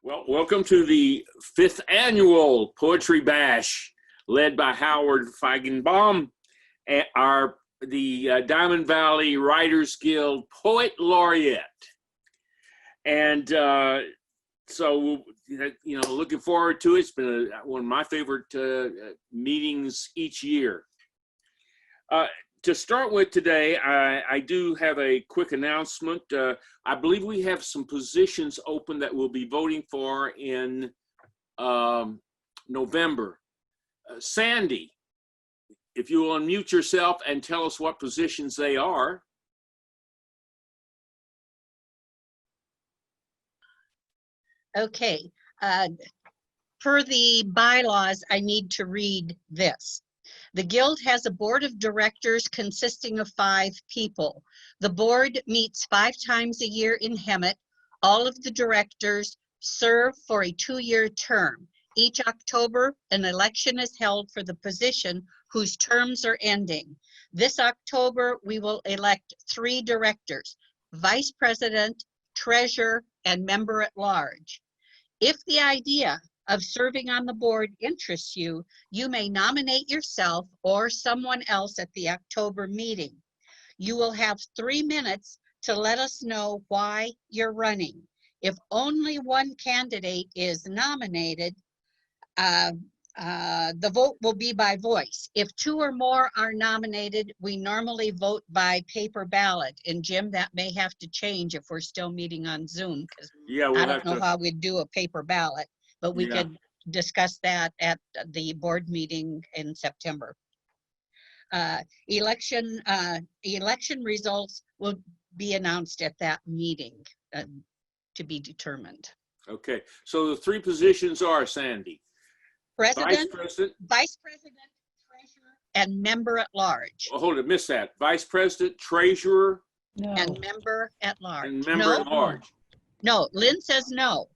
Well, welcome to the 5th annual Poetry Bash, led by Howard Feigenbaum, the Diamond Valley Writers Guild Poet Laureate. And so, looking forward to it. It's been one of my favorite meetings each year. To start with today, I do have a quick announcement. I believe we have some positions open that we'll be voting for in November. Sandy, if you will unmute yourself and tell us what positions they are. Okay. Per the bylaws, I need to read this. The Guild has a board of directors consisting of 5 people. The board meets 5 times a year in Hemet. All of the directors serve for a 2-year term. Each October, an election is held for the position whose terms are ending. This October, we will elect 3 directors: vice president, treasurer, and member at large. If the idea of serving on the board interests you, you may nominate yourself or someone else at the October meeting. You will have 3 minutes to let us know why you're running. If only one candidate is nominated, the vote will be by voice. If 2 or more are nominated, we normally vote by paper ballot. And Jim, that may have to change if we're still meeting on Zoom, because I don't know how we'd do a paper ballot. But we could discuss that at the board meeting in September. Election results will be announced at that meeting to be determined. Okay, so the 3 positions are, Sandy? President, vice president, treasurer, and member at large. Oh, hold it, missed that. Vice president, treasurer, and member at large. And member at large. No, Lynn says no.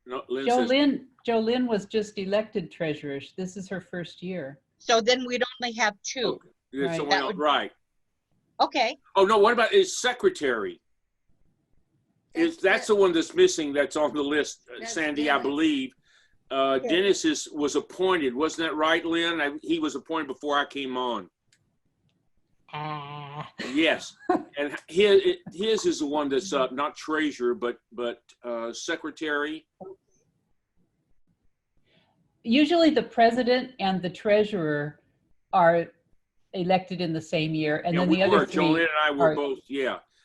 No, Lynn Jolynn was just elected treasurer. This is her first year. So then we'd only have 2. Okay. So right. Okay. Oh no, what about his secretary? That's the one that's missing, that's on the list, Sandy, Dennis. I believe. Dennis was appointed, wasn't that right, Lynn? He was appointed before I came on. Yes, and his is the one that's up, not treasurer, but secretary. Usually the president and the treasurer are elected in the same year, and then the other 3 Jolene and I were both,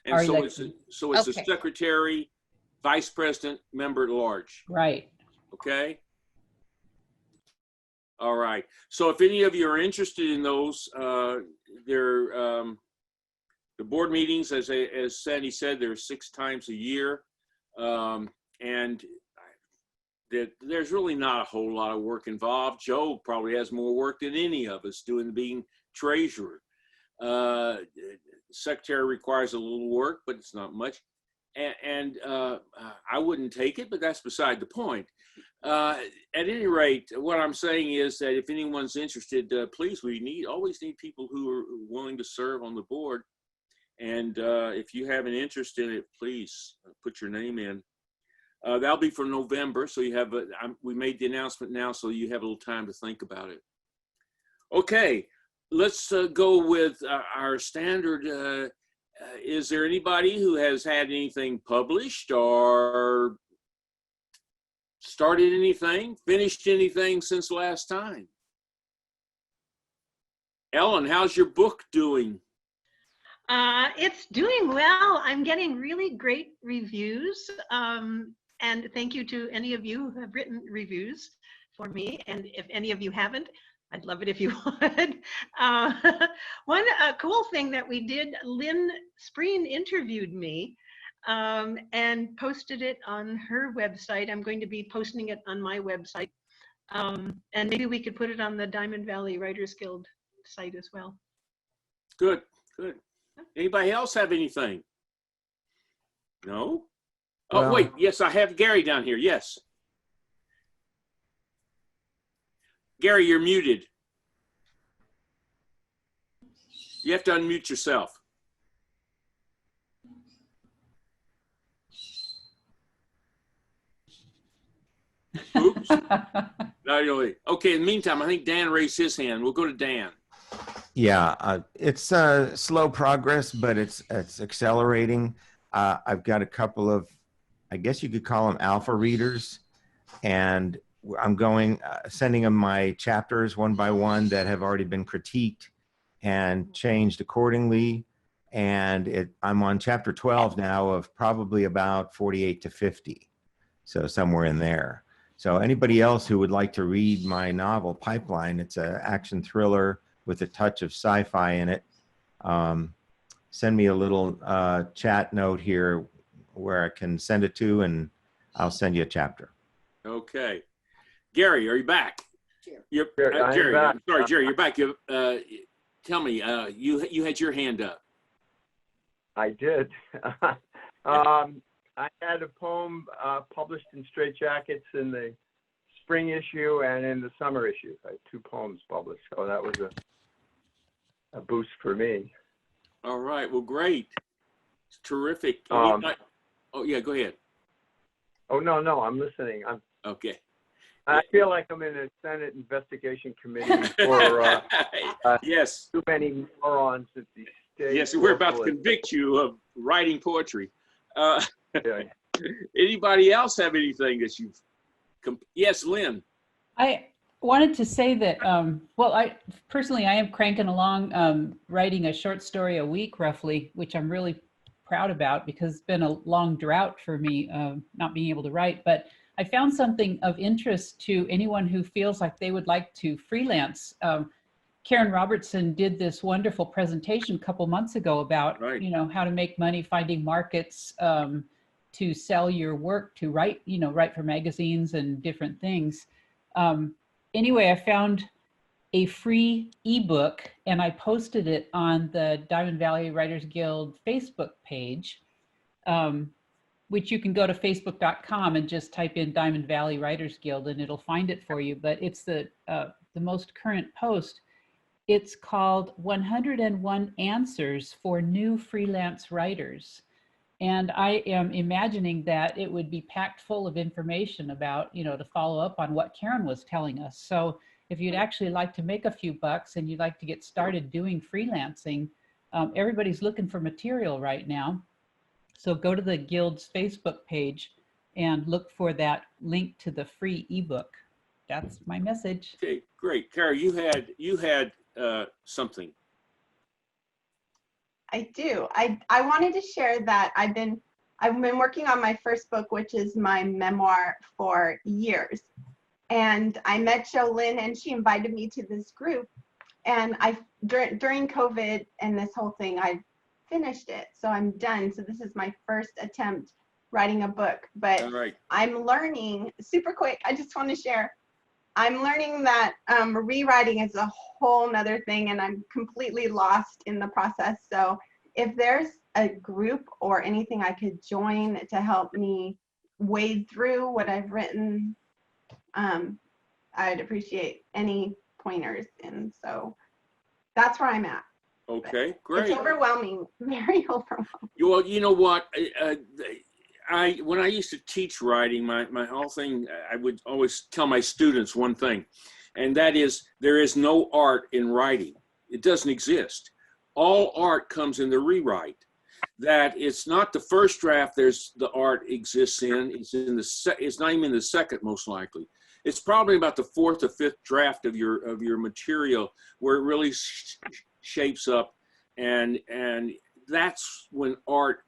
and so it's okay. a secretary, vice president, member at large. Right. Okay. All right. So if any of you are interested in those, they're the board meetings, as Sandy said, they're 6 times a year, and there's really not a whole lot of work involved. Joe probably has more work than any of us being treasurer. Secretary requires a little work, but it's not much. And I wouldn't take it, but that's beside the point. At any rate, what I'm saying is that if anyone's interested, please, we always need people who are willing to serve on the board. And if you have an interest in it, please put your name in. That'll be for November, so you have we made the announcement now, so you have a little time to think about it. Okay, let's go with our standard. Is there anybody who has had anything published or started anything, finished anything since last time? Ellen, how's your book doing? It's doing well. I'm getting really great reviews. And thank you to any of you who have written reviews for me. And if any of you haven't, I'd love it if you would. One cool thing that we did, Lynn Spreen interviewed me and posted it on her website. I'm going to be posting it on my website. And maybe we could put it on the Diamond Valley Writers Guild site as well. Good, good. Anybody else have anything? No? Oh, wait, yes, I have Gary down here, yes. Gary, you're muted. You have to unmute yourself. Oops. Not really. Okay, in the meantime, I think Dan raised his hand. We'll go to Dan. Yeah, it's slow progress, but it's accelerating. I've got a couple of, I guess you could call them alpha readers, and I'm sending them my chapters one by one that have already been critiqued and changed accordingly. And I'm on chapter 12 now of probably about 48 to 50. So somewhere in there. So anybody else who would like to read my novel Pipeline, it's an action thriller with a touch of sci-fi in it. Send me a little chat note here where I can send it to, and I'll send you a chapter. Okay. Gary, are you back? You're, I'm Jerry, back. I'm sorry, Jerry, you're back. Tell me, you had your hand up. I did. I had a poem published in Straight Jackets in the spring issue and in the summer issue. I had 2 poems published, so that was a boost for me. All right. Well, great. It's terrific. Oh yeah, go ahead. Oh no, I'm listening. Okay. I feel like I'm in a Senate investigation committee for yes. too many morons at the state. Yes, we're about to convict you of writing poetry. Yeah. Anybody else have anything that you've? Yes, Lynn. I wanted to say that, well, I am cranking along, writing a short story a week roughly, which I'm really proud about because it's been a long drought for me, not being able to write. But I found something of interest to anyone who feels like they would like to freelance. Karen Robertson did this wonderful presentation a couple months ago about, Right. How to make money, finding markets, to sell your work, to write, write for magazines and different things. Anyway, I found a free ebook and I posted it on the Diamond Valley Writers Guild Facebook page, which you can go to facebook.com and just type in Diamond Valley Writers Guild and it'll find it for you. But it's the most current post. It's called 101 Answers for New Freelance Writers. And I am imagining that it would be packed full of information about, to follow up on what Karen was telling us. So if you'd actually like to make a few bucks and you'd like to get started doing freelancing, everybody's looking for material right now. So go to the Guild's Facebook page and look for that link to the free ebook. That's my message. Okay, great. Kara, you had something. I do. I wanted to share that I've been working on my first book, which is my memoir, for years. And I met Jolynn and she invited me to this group. And during COVID and this whole thing, I finished it. So I'm done. So this is my first attempt writing a book. But All right. I'm learning super quick. I just want to share. I'm learning that rewriting is a whole nother thing and I'm completely lost in the process. So if there's a group or anything I could join to help me wade through what I've written, I'd appreciate any pointers. And so that's where I'm at. Okay, great. It's overwhelming, very overwhelming. Well, you know what? When I used to teach writing, my whole thing, I would always tell my students one thing, and that is there is no art in writing. It doesn't exist. All art comes in the rewrite. That it's not the first draft there's the art exists in. It's not even in the second, most likely. It's probably about the 4th or 5th draft of your material where it really shapes up, and that's when art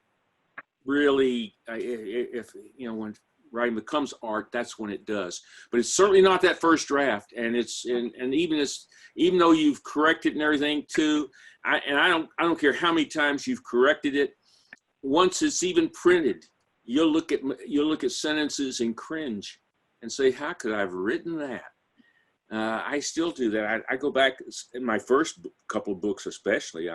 really, when writing becomes art, that's when it does. But it's certainly not that first draft, and even though you've corrected and everything too, I don't care how many times you've corrected it. Once it's even printed, you'll look at sentences and cringe, and say, "How could I have written that?" I still do that. I go back in my first couple of books, especially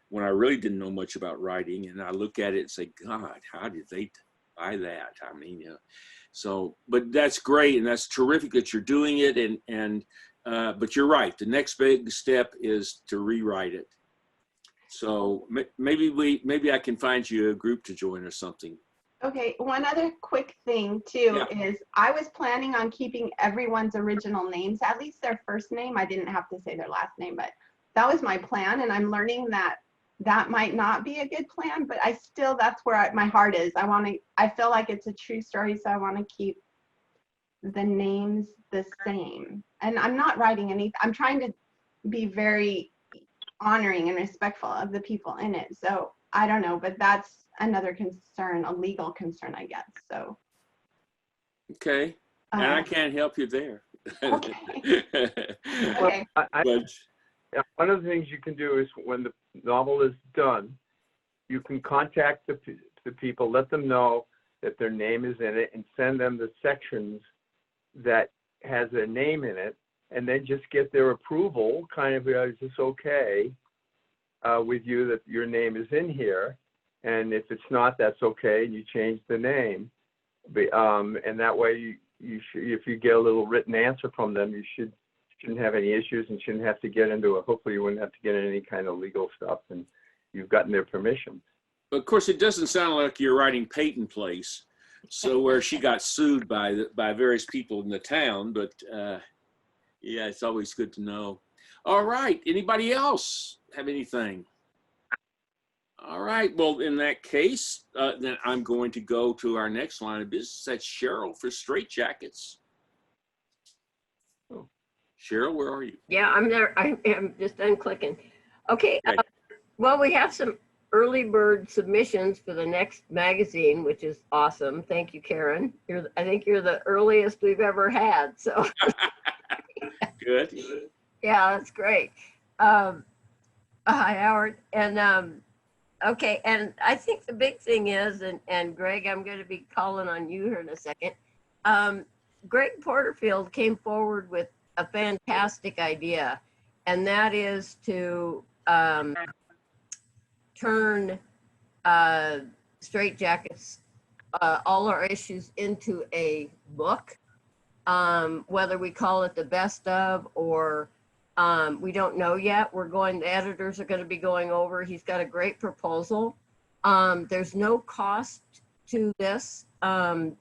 when I really didn't know much about writing, and I look at it and say, God, how did they buy that? I mean, but that's great, and that's terrific that you're doing it, but you're right. The next big step is to rewrite it. So maybe I can find you a group to join or something. Okay, one other quick thing too is I was planning on keeping everyone's original names, at least their first name. I didn't have to say their last name, but that was my plan. And I'm learning that that might not be a good plan, but I still, that's where my heart is. I feel like it's a true story, so I want to keep the names the same. And I'm not writing anything. I'm trying to be very honoring and respectful of the people in it. So I don't know, but that's another concern, a legal concern, I guess. So. Okay. And I can't help you there. Okay. Well, But one of the things you can do is when the novel is done, you can contact the people, let them know that their name is in it, and send them the sections that has their name in it, and then just get their approval, kind of, is this okay with you that your name is in here? And if it's not, that's okay, and you change the name. And that way, if you get a little written answer from them, you shouldn't have any issues and shouldn't have to get into it. Hopefully you wouldn't have to get into any kind of legal stuff, and you've gotten their permission. of course, it doesn't sound like you're writing Peyton Place, so where she got sued by various people in the town. But yeah, it's always good to know. All right, anybody else have anything? All right, well, in that case, then I'm going to go to our next line of business. That's Cheryl for Straight Jackets. Oh, Cheryl, where are you? Yeah, I'm there. I am just unclicking. Okay. Okay. Well, we have some early bird submissions for the next magazine, which is awesome. Thank you, Karen. I think you're the earliest we've ever had. So. Good. Yeah, that's great. Hi, Howard. And okay, and I think the big thing is, and Greg, I'm going to be calling on you here in a second. Greg Porterfield came forward with a fantastic idea, and that is to turn Straight Jackets, all our issues, into a book, whether we call it the best of or we don't know yet. The editors are going to be going over. He's got a great proposal. There's no cost to this. The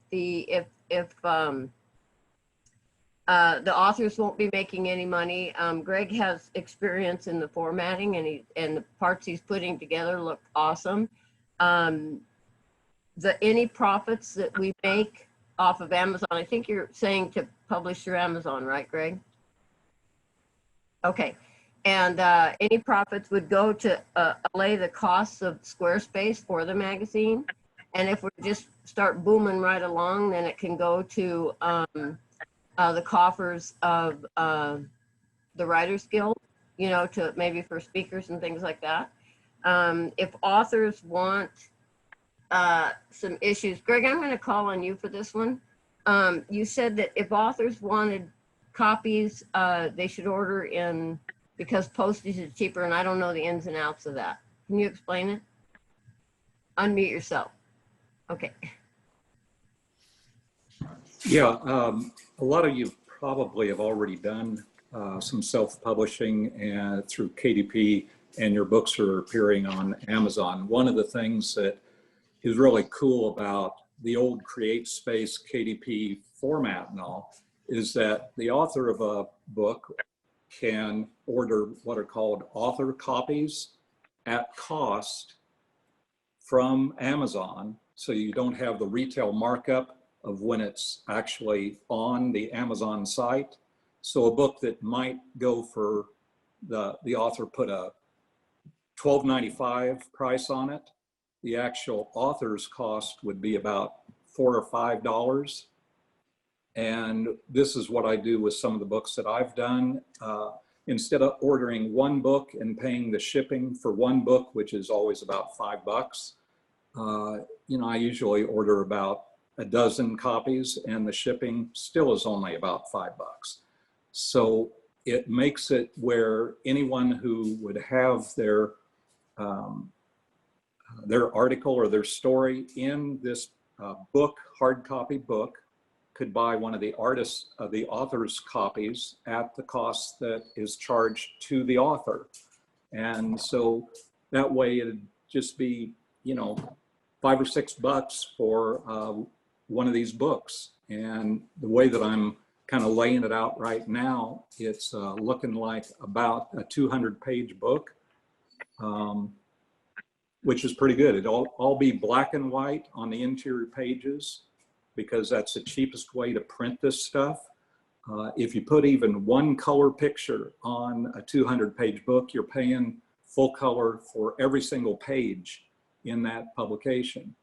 authors won't be making any money. Greg has experience in the formatting, and the parts he's putting together look awesome. Any profits that we make off of Amazon, I think you're saying to publish through Amazon, right, Greg? Okay. And any profits would go to allay the costs of Squarespace for the magazine. And if we just start booming right along, then it can go to the coffers of the Writers Guild, to maybe for speakers and things like that. If authors want some issues, Greg, I'm going to call on you for this one. You said that if authors wanted copies, they should order in, because postage is cheaper, and I don't know the ins and outs of that. Can you explain it? Unmute yourself. Okay. Yeah, a lot of you probably have already done some self-publishing and through KDP, and your books are appearing on Amazon. One of the things that is really cool about the old CreateSpace KDP format and all is that the author of a book can order what are called author copies at cost from Amazon. So you don't have the retail markup of when it's actually on the Amazon site. So a book that might go for the author put a $12.95 price on it, the actual author's cost would be about $4 or $5. And this is what I do with some of the books that I've done. Instead of ordering one book and paying the shipping for one book, which is always about $5, I usually order about a dozen copies, and the shipping still is only about $5. So it makes it where anyone who would have their article or their story in this book, hard copy book, could buy one of the author's copies at the cost that is charged to the author. And so that way it'd just be, $5 or $6 for one of these books. And the way that I'm kind of laying it out right now, it's looking like about a 200-page book, which is pretty good. It'll all be black and white on the interior pages because that's the cheapest way to print this stuff. If you put even one color picture on a 200-page book, you're paying full color for every single page in that publication.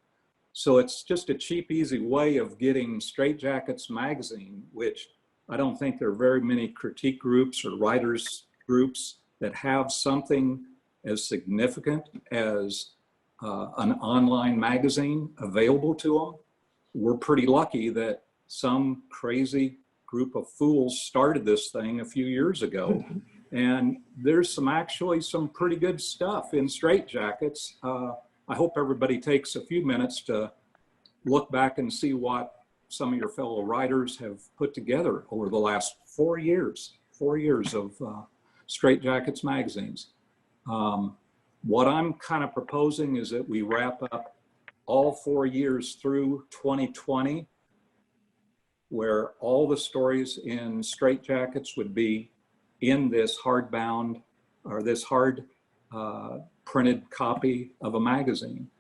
So it's just a cheap, easy way of getting Straight Jackets magazine, which I don't think there are very many critique groups or writers groups that have something as significant as an online magazine available to them. We're pretty lucky that some crazy group of fools started this thing a few years ago. And there's actually some pretty good stuff in Straight Jackets. I hope everybody takes a few minutes to look back and see what some of your fellow writers have put together over the last 4 years of Straight Jackets magazines. What I'm kind of proposing is that we wrap up all 4 years through 2020, where all the stories in Straight Jackets would be in this hardbound or this hard printed copy of a magazine,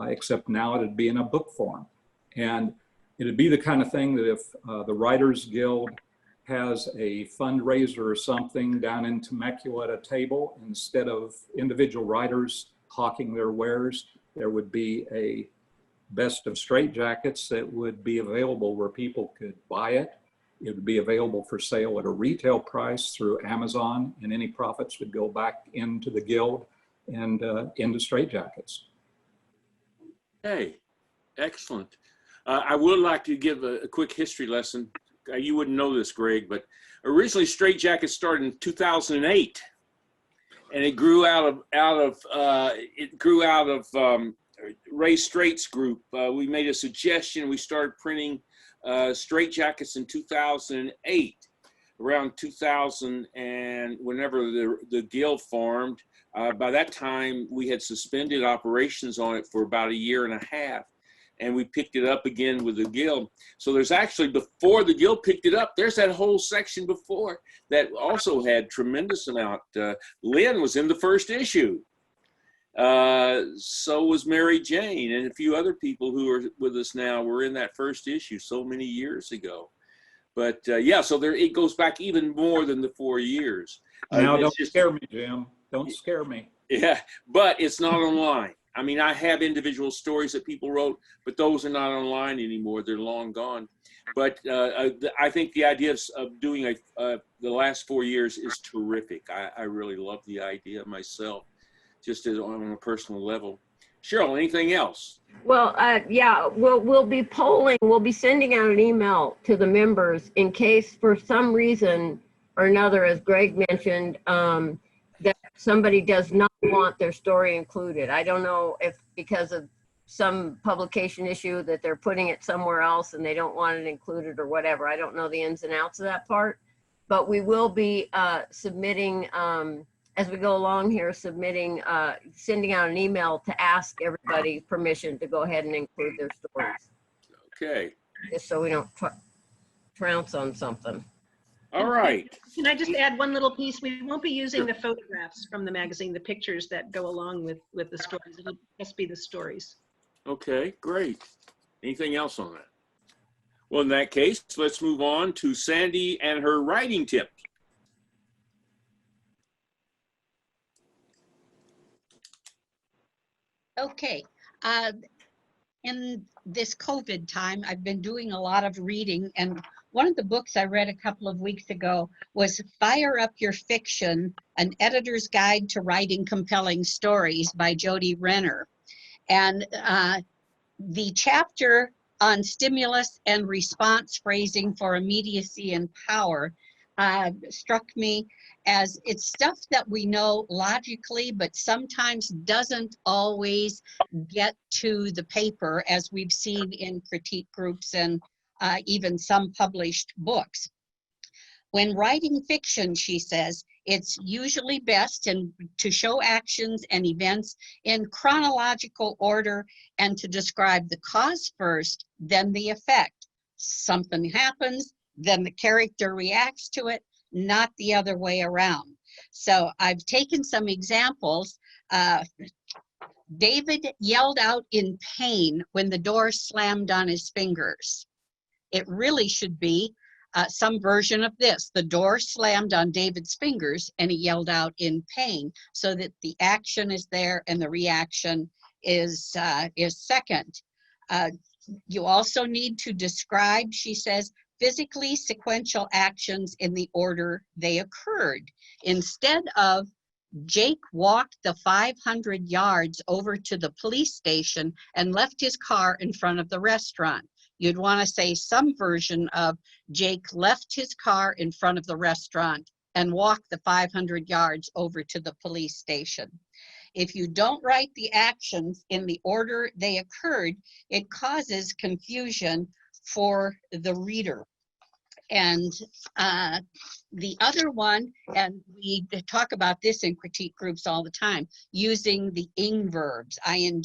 except now it'd be in a book form. And it'd be the kind of thing that if the Writers Guild has a fundraiser or something down in Temecula at a table, instead of individual writers hawking their wares, there would be a best of Straight Jackets that would be available where people could buy it. It would be available for sale at a retail price through Amazon, and any profits would go back into the Guild and into Straight Jackets. Hey, excellent. I would like to give a quick history lesson. You wouldn't know this, Greg, but originally Straight Jackets started in 2008, and it grew out of Ray Straight's group. We made a suggestion. We started printing Straight Jackets in 2008, around 2000, and whenever the Guild formed. By that time, we had suspended operations on it for about 1.5 years, and we picked it up again with the Guild. So there's actually, before the Guild picked it up, there's that whole section before that also had tremendous amount. Lynn was in the first issue. So was Mary Jane, and a few other people who are with us now were in that first issue so many years ago. But yeah, so it goes back even more than the 4 years. Now don't scare me, Jim. Don't scare me. Yeah, but it's not online. I mean, I have individual stories that people wrote, but those are not online anymore. They're long gone. But I think the idea of doing the last 4 years is terrific. I really love the idea myself, just on a personal level. Cheryl, anything else? Well, yeah, we'll be polling, we'll be sending out an email to the members in case for some reason or another, as Greg mentioned, that somebody does not want their story included. I don't know if because of some publication issue that they're putting it somewhere else and they don't want it included or whatever. I don't know the ins and outs of that part, but we will be submitting, as we go along here, sending out an email to ask everybody permission to go ahead and include their stories. Okay. Just so we don't trounce on something. All right. Can I just add one little piece? We won't be using the photographs from the magazine, the pictures that go along with the stories. It'll just be the stories. Okay, great. Anything else on that? Well, in that case, let's move on to Sandy and her writing tips. Okay. In this COVID time, I've been doing a lot of reading, and one of the books I read a couple of weeks ago was Fire Up Your Fiction, An Editor's Guide to Writing Compelling Stories by Jody Renner. And the chapter on stimulus and response phrasing for immediacy and power struck me as it's stuff that we know logically, but sometimes doesn't always get to the paper, as we've seen in critique groups and even some published books. When writing fiction, she says, It's usually best to show actions and events in chronological order and to describe the cause first, then the effect. Something happens, then the character reacts to it, not the other way around. So I've taken some examples. David yelled out in pain when the door slammed on his fingers. It really should be some version of this. The door slammed on David's fingers and he yelled out in pain, so that the action is there and the reaction is second. You also need to describe, she says, physically sequential actions in the order they occurred. Instead of Jake walked the 500 yards over to the police station and left his car in front of the restaurant. You'd want to say some version of Jake left his car in front of the restaurant and walked the 500 yards over to the police station. If you don't write the actions in the order they occurred, it causes confusion for the reader. And the other one, and we talk about this in critique groups all the time, using the ing verbs, ing.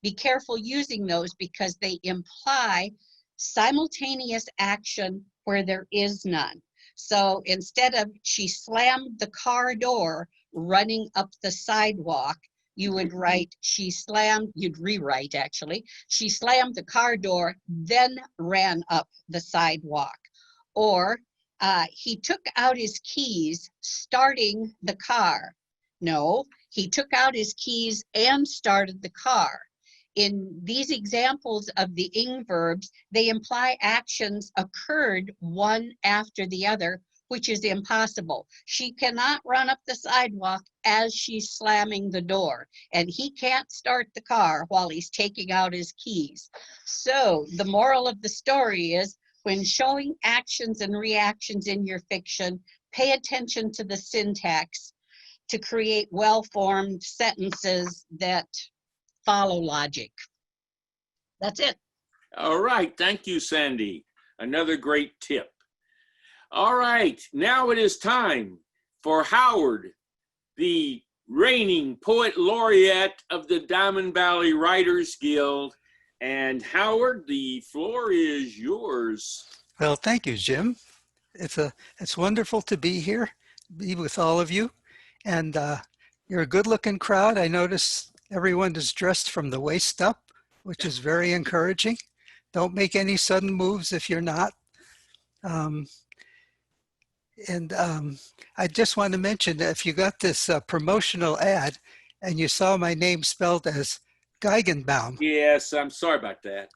Be careful using those because they imply simultaneous action where there is none. So instead of she slammed the car door running up the sidewalk, you would write you'd rewrite actually, she slammed the car door, then ran up the sidewalk. Or he took out his keys starting the car. No, he took out his keys and started the car. In these examples of the ing verbs, they imply actions occurred one after the other, which is impossible. She cannot run up the sidewalk as she's slamming the door, and he can't start the car while he's taking out his keys. So the moral of the story is, when showing actions and reactions in your fiction, pay attention to the syntax to create well-formed sentences that follow logic. That's it. All right, thank you, Sandy. Another great tip. All right, now it is time for Howard, the reigning poet laureate of the Diamond Valley Writers Guild. And Howard, the floor is yours. Well, thank you, Jim. It's wonderful to be here, be with all of you. And you're a good-looking crowd. I notice everyone is dressed from the waist up, which is very encouraging. Don't make any sudden moves if you're not. I just want to mention that if you got this promotional ad and you saw my name spelled as Feigenbaum. Yes, I'm sorry about that.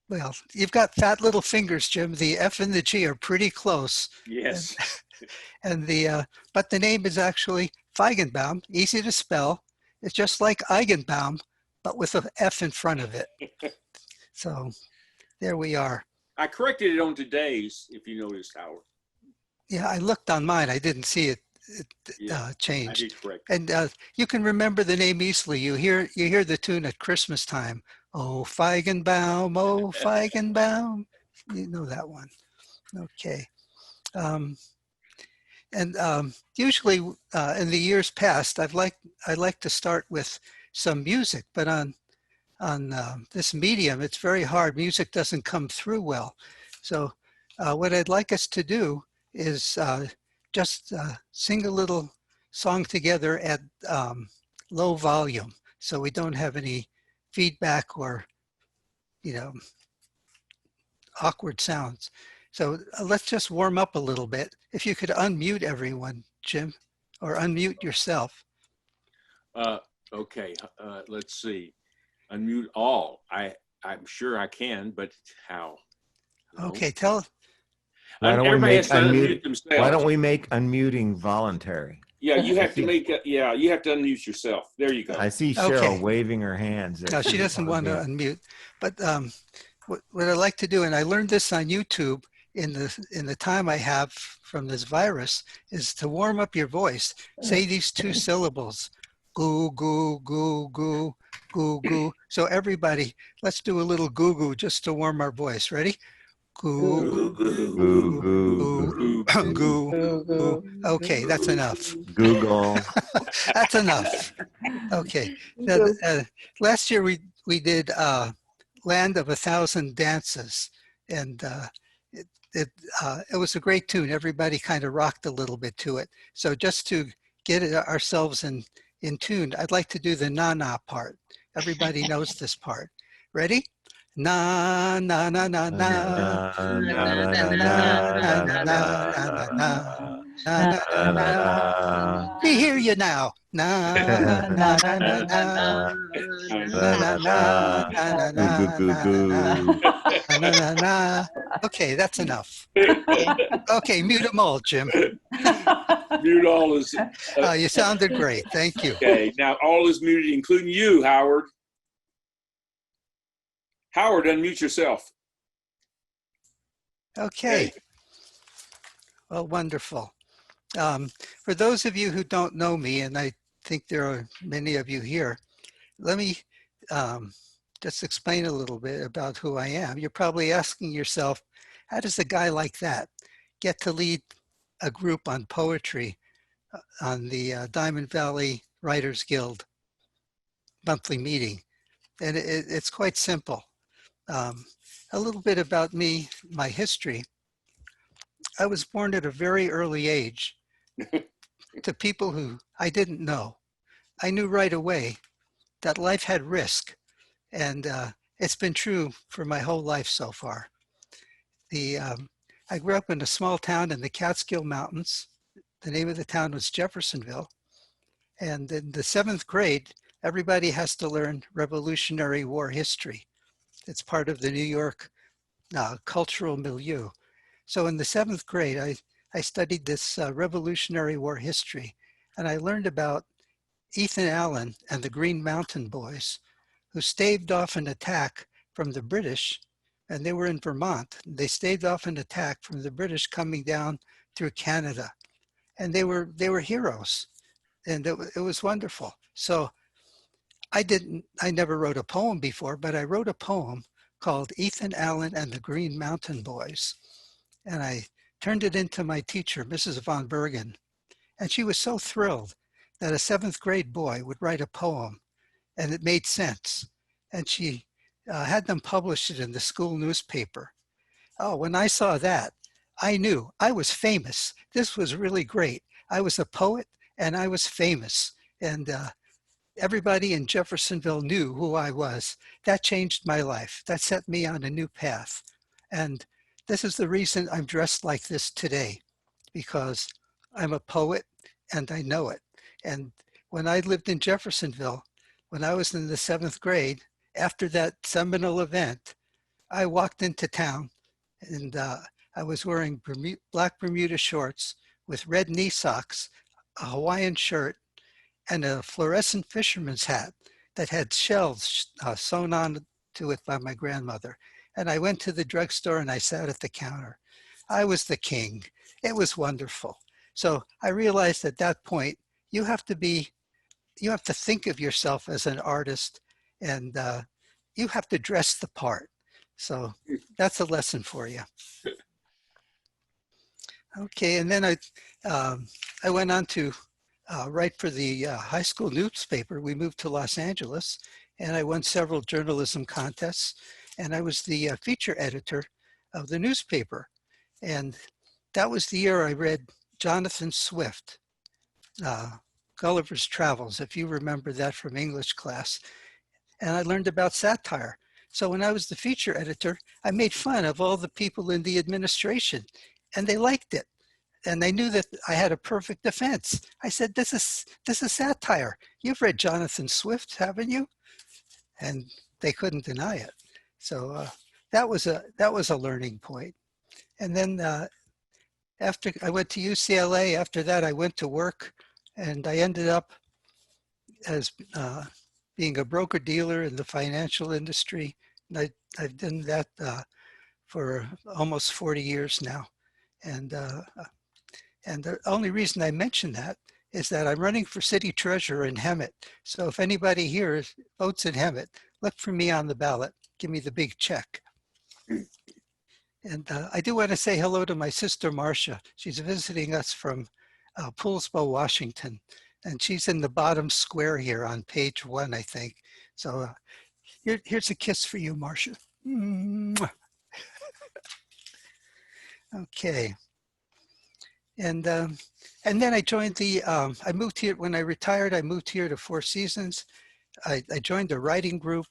Well, you've got fat little fingers, Jim. The F and the G are pretty close. Yes. And but the name is actually Feigenbaum, easy to spell. It's just like Eigenbaum, but with an F in front of it. So there we are. I corrected it on today's, if you noticed, Howard. Yeah, I looked on mine. I didn't see it changed. I did correct. And you can remember the name easily. You hear the tune at Christmas time. Oh, Feigenbaum, oh, Feigenbaum. You know that one. Okay. Usually in the years past, I like to start with some music, but on this medium, it's very hard. Music doesn't come through well. So what I'd like us to do is just sing a little song together at low volume, so we don't have any feedback or, awkward sounds. So let's just warm up a little bit. If you could unmute everyone, Jim, or unmute yourself. Okay, let's see. Unmute all. I'm sure I can, but how? Hello? Okay, tell. Why don't we make unmuting voluntary? Yeah, you have to you have to unmute yourself. There you go. I see Cheryl waving her hands. No, she doesn't want to unmute. But what I like to do, and I learned this on YouTube in the time I have from this virus, is to warm up your voice. Say these two syllables: goo goo goo goo goo goo. So everybody, let's do a little goo goo just to warm our voice. Ready? Goo, goo, goo, goo, goo, goo. Okay, that's enough. Google. That's enough. Okay. Now, last year we did Land of a Thousand Dances, and it was a great tune. Everybody kind of rocked a little bit to it. So just to get ourselves in tune, I'd like to do the na-na part. Everybody knows this part. Ready? Na na na na na na na na na na na na na. We hear you now. Na na na na na na na na na na na. Okay, that's enough. Okay, mute them all, Jim. Mute all is. You sounded great. Thank you. Okay, now all is muted, including you, Howard. Howard, unmute yourself. Okay. Well, wonderful. For those of you who don't know me, and I think there are many of you here, let me just explain a little bit about who I am. You're probably asking yourself, how does a guy like that get to lead a group on poetry on the Diamond Valley Writers Guild monthly meeting? And it's quite simple. A little bit about me, my history. I was born at a very early age to people who I didn't know. I knew right away that life had risk, and it's been true for my whole life so far. I grew up in a small town in the Catskill Mountains. The name of the town was Jeffersonville. And in the 7th grade, everybody has to learn Revolutionary War history. It's part of the New York cultural milieu. So in the 7th grade, I studied this Revolutionary War history, and I learned about Ethan Allen and the Green Mountain Boys, who staved off an attack from the British, and they were in Vermont. They staved off an attack from the British coming down through Canada, and they were heroes, and it was wonderful. So I never wrote a poem before, but I wrote a poem called Ethan Allen and the Green Mountain Boys. And I turned it into my teacher, Mrs. von Bergen. And she was so thrilled that a 7th grade boy would write a poem, and it made sense. And she had them publish it in the school newspaper. Oh, when I saw that, I knew I was famous. This was really great. I was a poet and I was famous. And everybody in Jeffersonville knew who I was. That changed my life. That set me on a new path. And this is the reason I'm dressed like this today, because I'm a poet and I know it. And when I lived in Jeffersonville, when I was in the 7th grade, after that seminal event, I walked into town and I was wearing black Bermuda shorts with red knee socks, a Hawaiian shirt, and a fluorescent fisherman's hat that had shells sewn on to it by my grandmother. And I went to the drugstore and I sat at the counter. I was the king. It was wonderful. So I realized at that point, you have to think of yourself as an artist, and you have to dress the part. So that's a lesson for you. Okay, and then I went on to write for the high school newspaper. We moved to Los Angeles, and I won several journalism contests, and I was the feature editor of the newspaper. And that was the year I read Jonathan Swift, Gulliver's Travels, if you remember that from English class. And I learned about satire. So when I was the feature editor, I made fun of all the people in the administration, and they liked it. And they knew that I had a perfect defense. I said, this is satire. You've read Jonathan Swift, haven't you? And they couldn't deny it. So that was a learning point. And then after I went to UCLA, after that I went to work, and I ended up as being a broker dealer in the financial industry. And I've done that for almost 40 years now. And the only reason I mention that is that I'm running for city treasurer in Hemet. So if anybody here votes in Hemet, look for me on the ballot. Give me the big check. And I do want to say hello to my sister, Marcia. She's visiting us from Poolsbo, Washington. And she's in the bottom square here on page 1, I think. So here's a kiss for you, Marcia. Mwah. Okay. And then I joined I moved here, when I retired, I moved here to Four Seasons. I joined a writing group.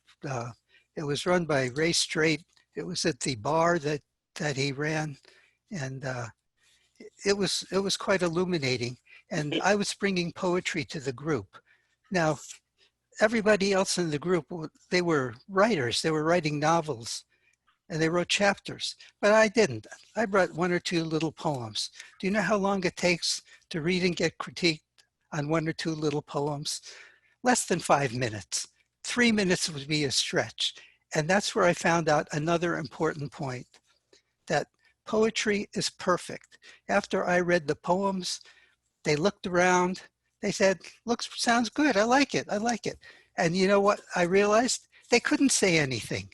It was run by Ray Strait. It was at the bar that he ran. And it was quite illuminating. And I was bringing poetry to the group. Now, everybody else in the group, they were writers. They were writing novels and they wrote chapters, but I didn't. I brought 1 or 2 little poems. Do you know how long it takes to read and get critiqued on 1 or 2 little poems? Less than 5 minutes. 3 minutes would be a stretch. And that's where I found out another important point, that poetry is perfect. After I read the poems, they looked around, they said, sounds good, I like it. And you know what I realized? They couldn't say anything.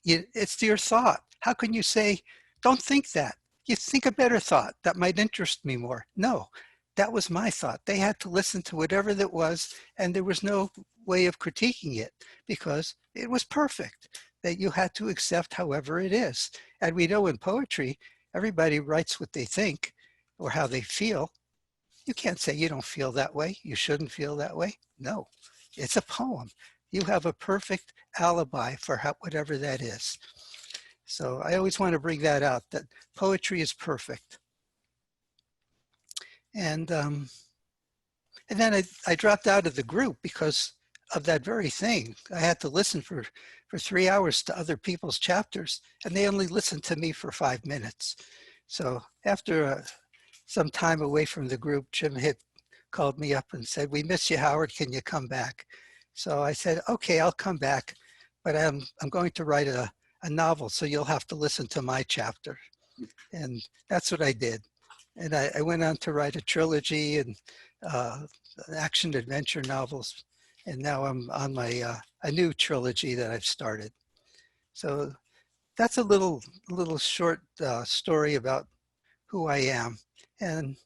It's your thought. How can you say, don't think that? You think a better thought that might interest me more. No, that was my thought. They had to listen to whatever that was, and there was no way of critiquing it because it was perfect, that you had to accept however it is. And we know in poetry, everybody writes what they think or how they feel. You can't say you don't feel that way. You shouldn't feel that way. No, it's a poem. You have a perfect alibi for whatever that is. So I always want to bring that out, that poetry is perfect. And then I dropped out of the group because of that very thing. I had to listen for 3 hours to other people's chapters, and they only listened to me for 5 minutes. So after some time away from the group, Jim Hitt called me up and said, "We miss you, Howard, can you come back?" So I said, okay, I'll come back, but I'm going to write a novel, so you'll have to listen to my chapter. And that's what I did. And I went on to write a trilogy and action adventure novels. And now I'm on my a new trilogy that I've started. So that's a little short story about who I am. And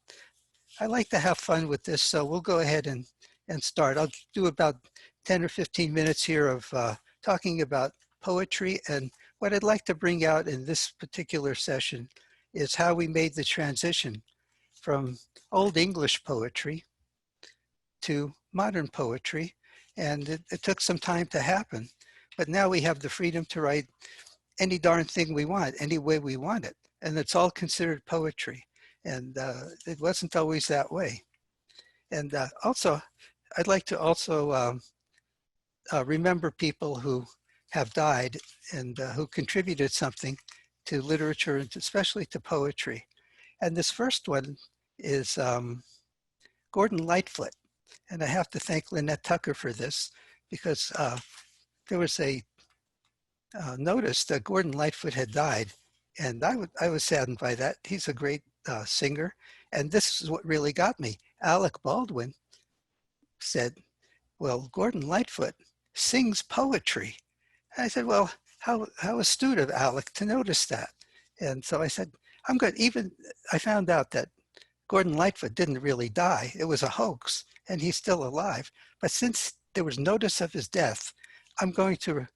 I like to have fun with this, so we'll go ahead and start. I'll do about 10 or 15 minutes here of talking about poetry, and what I'd like to bring out in this particular session is how we made the transition from Old English poetry to modern poetry, and it took some time to happen, but now we have the freedom to write any darn thing we want, any way we want it, and it's all considered poetry, and it wasn't always that way. And also, I'd like to also remember people who have died and who contributed something to literature and especially to poetry. And this first one is Gordon Lightfoot. And I have to thank Lynette Tucker for this because there was a notice that Gordon Lightfoot had died. And I was saddened by that. He's a great singer. And this is what really got me. Alec Baldwin said, well, Gordon Lightfoot sings poetry. And I said, well, how astute of Alec to notice that. And so I said, I'm good. I found out that Gordon Lightfoot didn't really die. It was a hoax and he's still alive. But since there was notice of his death, I'm going to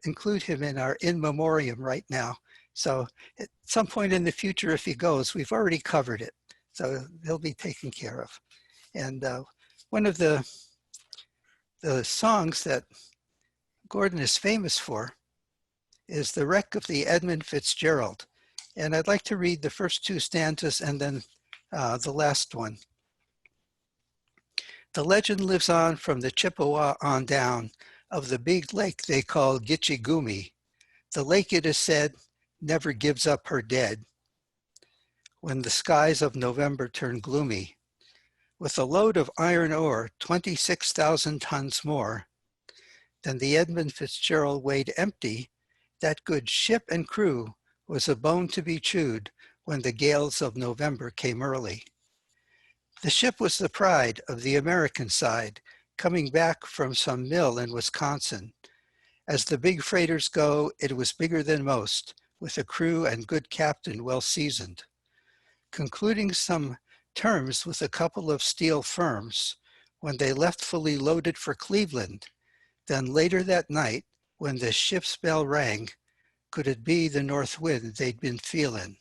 include him in our in memoriam right now. So at some point in the future, if he goes, we've already covered it. So he'll be taken care of. And one of the songs that Gordon is famous for is The Wreck of the Edmund Fitzgerald. And I'd like to read the first 2 stanzas and then the last one. The legend lives on from the Chippewa on down of the big lake they call Gitche Gumee. The lake, it is said, never gives up her dead when the skies of November turn gloomy. With a load of iron ore, 26,000 tons more than the Edmund Fitzgerald weighed empty, that good ship and crew was a bone to be chewed when the gales of November came early. The ship was the pride of the American side, coming back from some mill in Wisconsin. As the big freighters go, it was bigger than most, with a crew and good captain well seasoned. Concluding some terms with a couple of steel firms when they left fully loaded for Cleveland. Then later that night, when the ship's bell rang, could it be the north wind they'd been feeling?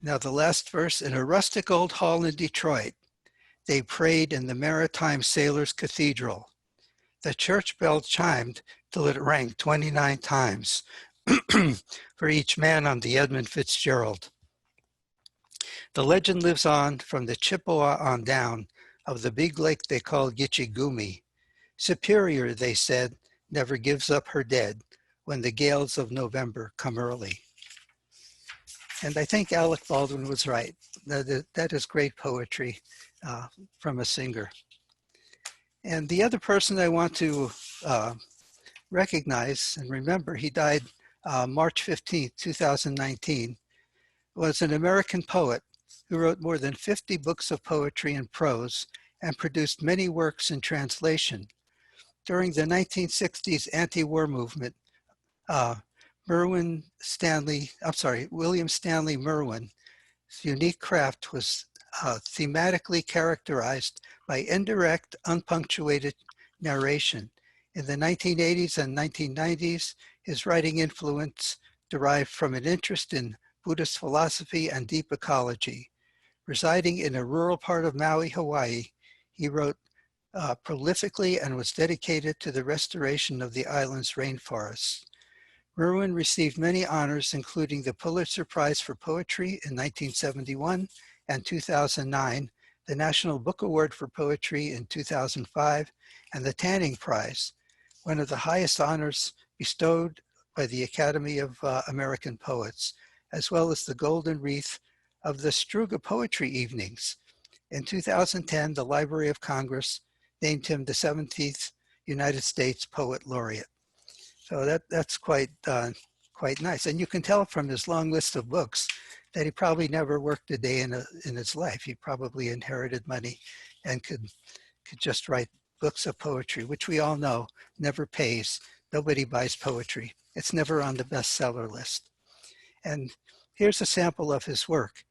Now the last verse, in a rustic old hall in Detroit, they prayed in the Maritime Sailors Cathedral. The church bell chimed till it rang 29 times for each man on the Edmund Fitzgerald. The legend lives on from the Chippewa on down of the big lake they called Gitchigumi. Superior, they said, never gives up her dead when the gales of November come early. And I think Alec Baldwin was right. That is great poetry from a singer. And the other person I want to recognize and remember, he died March 15th, 2019, was an American poet who wrote more than 50 books of poetry and prose and produced many works in translation. During the 1960s anti-war movement, William Stanley Merwin's unique craft was thematically characterized by indirect, unpunctuated narration. In the 1980s and 1990s, his writing influence derived from an interest in Buddhist philosophy and deep ecology. Residing in a rural part of Maui, Hawaii, he wrote prolifically and was dedicated to the restoration of the island's rainforests. Merwin received many honors, including the Pulitzer Prize for Poetry in 1971 and 2009, the National Book Award for Poetry in 2005, and the Tanning Prize, one of the highest honors bestowed by the Academy of American Poets, as well as the Golden Wreath of the Struga Poetry Evenings. In 2010, the Library of Congress named him the 17th United States Poet Laureate. So that's quite nice. And you can tell from his long list of books that he probably never worked a day in his life. He probably inherited money and could just write books of poetry, which we all know never pays. Nobody buys poetry. It's never on the bestseller list. And here's a sample of his work.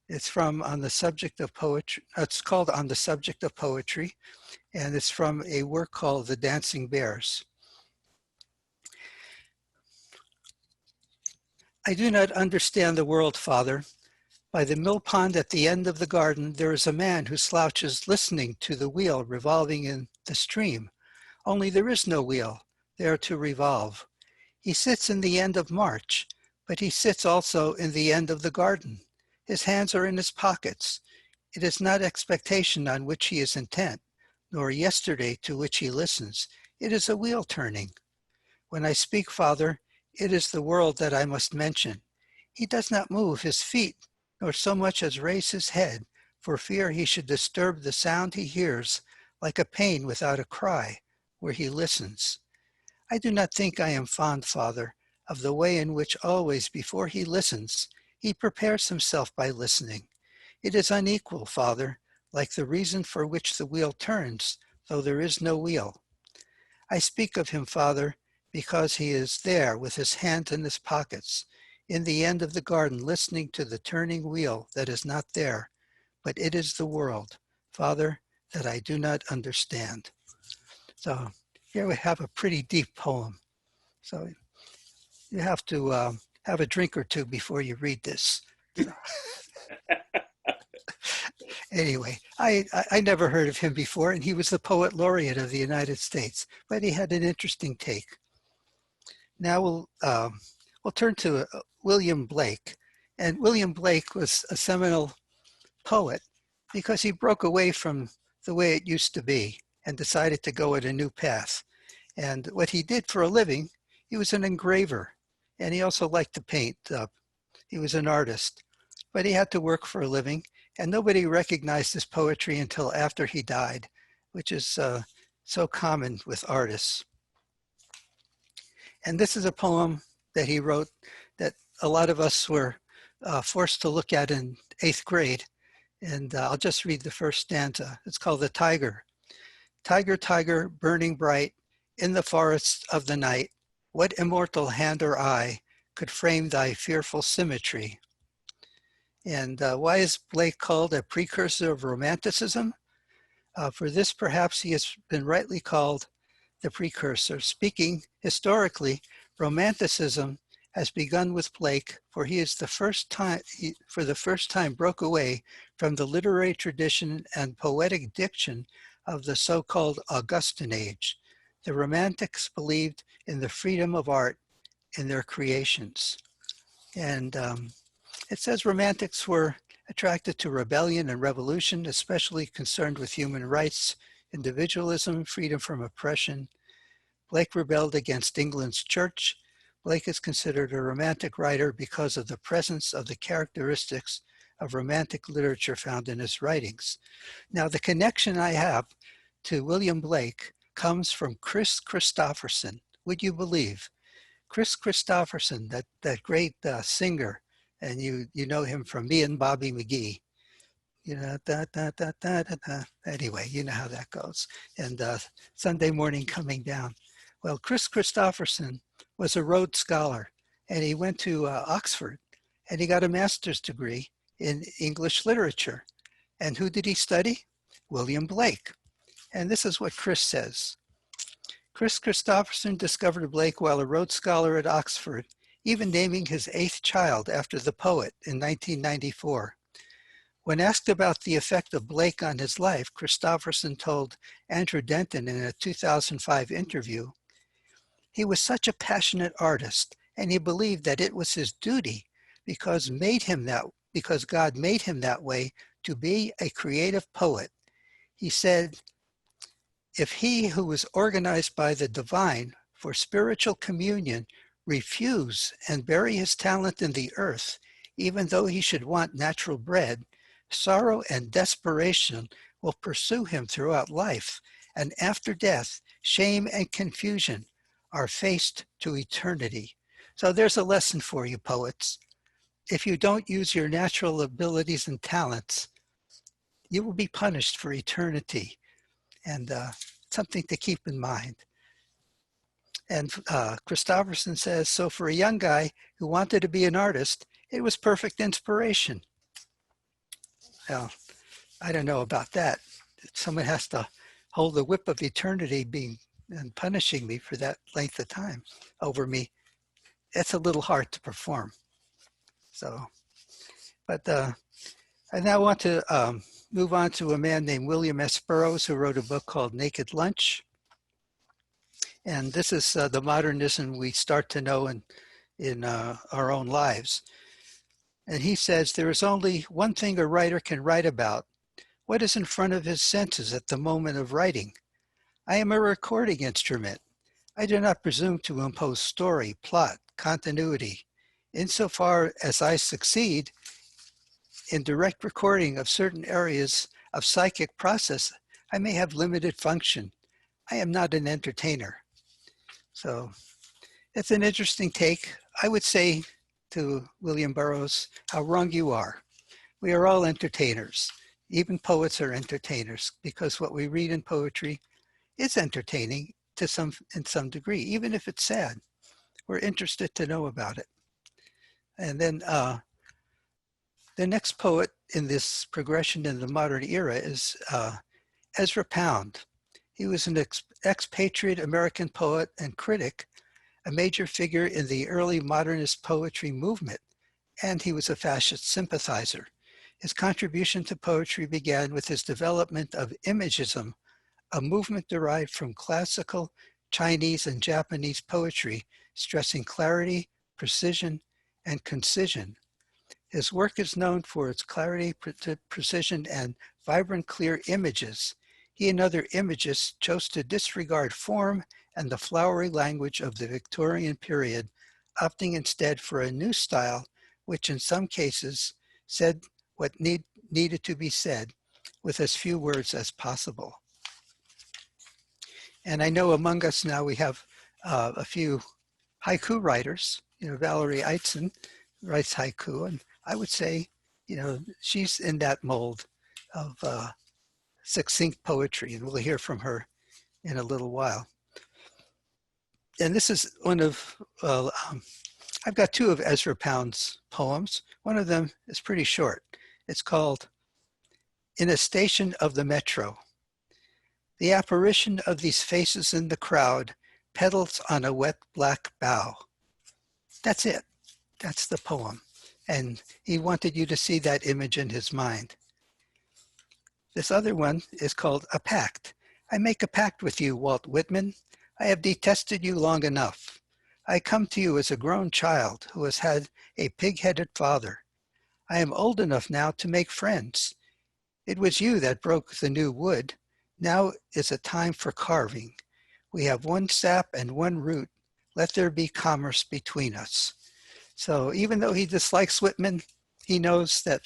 It's from On the Subject of Poetry. It's called On the Subject of Poetry, and it's from a work called The Dancing Bears. I do not understand the world, Father. By the mill pond at the end of the garden, there is a man who slouches listening to the wheel revolving in the stream. Only there is no wheel there to revolve. He sits in the end of March, but he sits also in the end of the garden. His hands are in his pockets. It is not expectation on which he is intent, nor yesterday to which he listens. It is a wheel turning. When I speak, Father, it is the world that I must mention. He does not move his feet, nor so much as raise his head, for fear he should disturb the sound he hears, like a pain without a cry, where he listens. I do not think I am fond, Father, of the way in which always before he listens, he prepares himself by listening. It is unequal, Father, like the reason for which the wheel turns, though there is no wheel. I speak of him, Father, because he is there with his hands in his pockets, in the end of the garden, listening to the turning wheel that is not there, but it is the world, Father, that I do not understand. So here we have a pretty deep poem. So you have to have a drink or two before you read this. Anyway, I never heard of him before, and he was the Poet Laureate of the United States, but he had an interesting take. Now we'll turn to William Blake. And William Blake was a seminal poet because he broke away from the way it used to be and decided to go at a new path. And what he did for a living, he was an engraver, and he also liked to paint. He was an artist, but he had to work for a living, and nobody recognized his poetry until after he died, which is so common with artists. And this is a poem that he wrote that a lot of us were forced to look at in 8th grade. And I'll just read the first stanza. It's called The Tiger. Tiger, tiger, burning bright in the forests of the night, what immortal hand or eye could frame thy fearful symmetry? And why is Blake called a precursor of Romanticism? For this, perhaps he has been rightly called the precursor. Speaking historically, Romanticism has begun with Blake, for he is the first time broke away from the literary tradition and poetic diction of the so-called Augustan age. The Romantics believed in the freedom of art in their creations. And it says Romantics were attracted to rebellion and revolution, especially concerned with human rights, individualism, freedom from oppression. Blake rebelled against England's church. Blake is considered a Romantic writer because of the presence of the characteristics of Romantic literature found in his writings. Now, the connection I have to William Blake comes from Chris Christopherson. Would you believe? Chris Christopherson, that great singer, and you know him from Me and Bobby McGee. You know, Anyway, you know how that goes. And Sunday Morning Coming Down. Well, Chris Christopherson was a Rhodes Scholar, and he went to Oxford, and he got a master's degree in English literature. And who did he study? William Blake. And this is what Chris says. Chris Christopherson discovered Blake while a Rhodes Scholar at Oxford, even naming his 8th child after the poet in 1994. When asked about the effect of Blake on his life, Christopherson told Andrew Denton in a 2005 interview, he was such a passionate artist, and he believed that it was his duty because God made him that way to be a creative poet. He said, if he who was organized by the divine for spiritual communion refuse and bury his talent in the earth, even though he should want natural bread, sorrow and desperation will pursue him throughout life, and after death, shame and confusion are faced to eternity. So there's a lesson for you, poets. If you don't use your natural abilities and talents, you will be punished for eternity. And something to keep in mind. And Christopherson says, so for a young guy who wanted to be an artist, it was perfect inspiration. Well, I don't know about that. Someone has to hold the whip of eternity and punishing me for that length of time over me. It's a little hard to perform. So, but I now want to move on to a man named William S. Burroughs, who wrote a book called Naked Lunch. And this is the modernism we start to know in our own lives. And he says, there is only one thing a writer can write about, what is in front of his senses at the moment of writing. I am a recording instrument. I do not presume to impose story, plot, continuity. Insofar as I succeed in direct recording of certain areas of psychic process, I may have limited function. I am not an entertainer. So it's an interesting take. I would say to William Burroughs, how wrong you are. We are all entertainers. Even poets are entertainers because what we read in poetry is entertaining in some degree, even if it's sad. We're interested to know about it. And then the next poet in this progression in the modern era is Ezra Pound. He was an expatriate American poet and critic, a major figure in the early modernist poetry movement, and he was a fascist sympathizer. His contribution to poetry began with his development of Imagism, a movement derived from classical Chinese and Japanese poetry, stressing clarity, precision, and concision. His work is known for its clarity, precision, and vibrant, clear images. He and other imagists chose to disregard form and the flowery language of the Victorian period, opting instead for a new style, which in some cases said what needed to be said with as few words as possible. And I know among us now we have a few haiku writers. You know, Valerie Eitzen writes haiku, and I would say, you know, she's in that mold of succinct poetry, and we'll hear from her in a little while. And this is one of I've got two of Ezra Pound's poems. One of them is pretty short. It's called In a Station of the Metro. The apparition of these faces in the crowd pedals on a wet black bough. That's it. That's the poem. And he wanted you to see that image in his mind. This other one is called A Pact. I make a pact with you, Walt Whitman. I have detested you long enough. I come to you as a grown child who has had a pig-headed father. I am old enough now to make friends. It was you that broke the new wood. Now is a time for carving. We have one sap and one root. Let there be commerce between us. So even though he dislikes Whitman, he knows that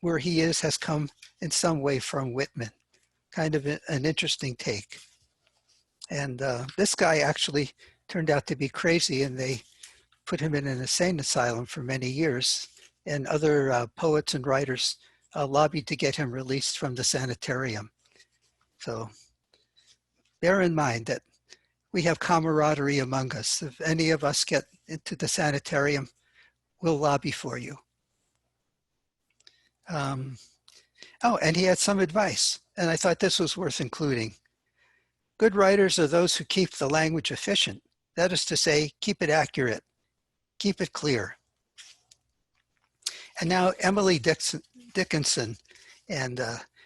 where he is has come in some way from Whitman. Kind of an interesting take. And this guy actually turned out to be crazy, and they put him in an insane asylum for many years. And other poets and writers lobbied to get him released from the sanitarium. So bear in mind that we have camaraderie among us. If any of us get into the sanitarium, we'll lobby for you. Oh, and he had some advice, and I thought this was worth including. Good writers are those who keep the language efficient. That is to say, keep it accurate, keep it clear. And now Emily Dickinson, and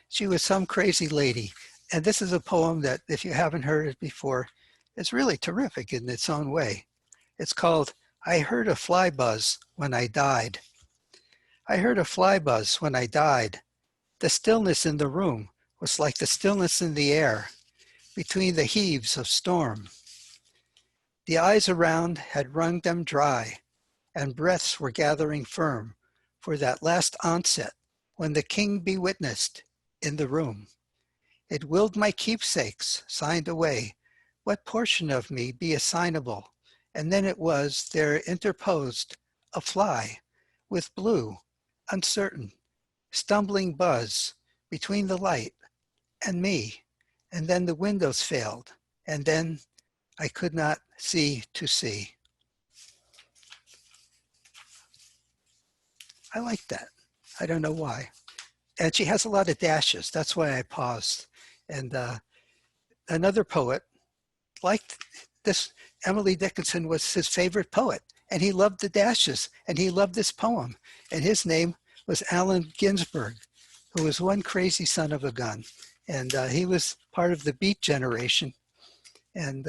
she was some crazy lady. And this is a poem that, if you haven't heard it before, is really terrific in its own way. It's called, I Heard a Fly Buzz When I Died. I heard a fly buzz when I died. The stillness in the room was like the stillness in the air between the heaves of storm. The eyes around had wrung them dry, and breaths were gathering firm for that last onset when the king be witnessed in the room. It willed my keepsakes signed away. What portion of me be assignable? And then it was there interposed a fly with blue, uncertain, stumbling buzz between the light and me. And then the windows failed, and then I could not see to see. I like that. I don't know why. And she has a lot of dashes. That's why I paused. And another poet liked this. Emily Dickinson was his favorite poet, and he loved the dashes, and he loved this poem. And his name was Allen Ginsberg, who was one crazy son of a gun. And he was part of the Beat generation. And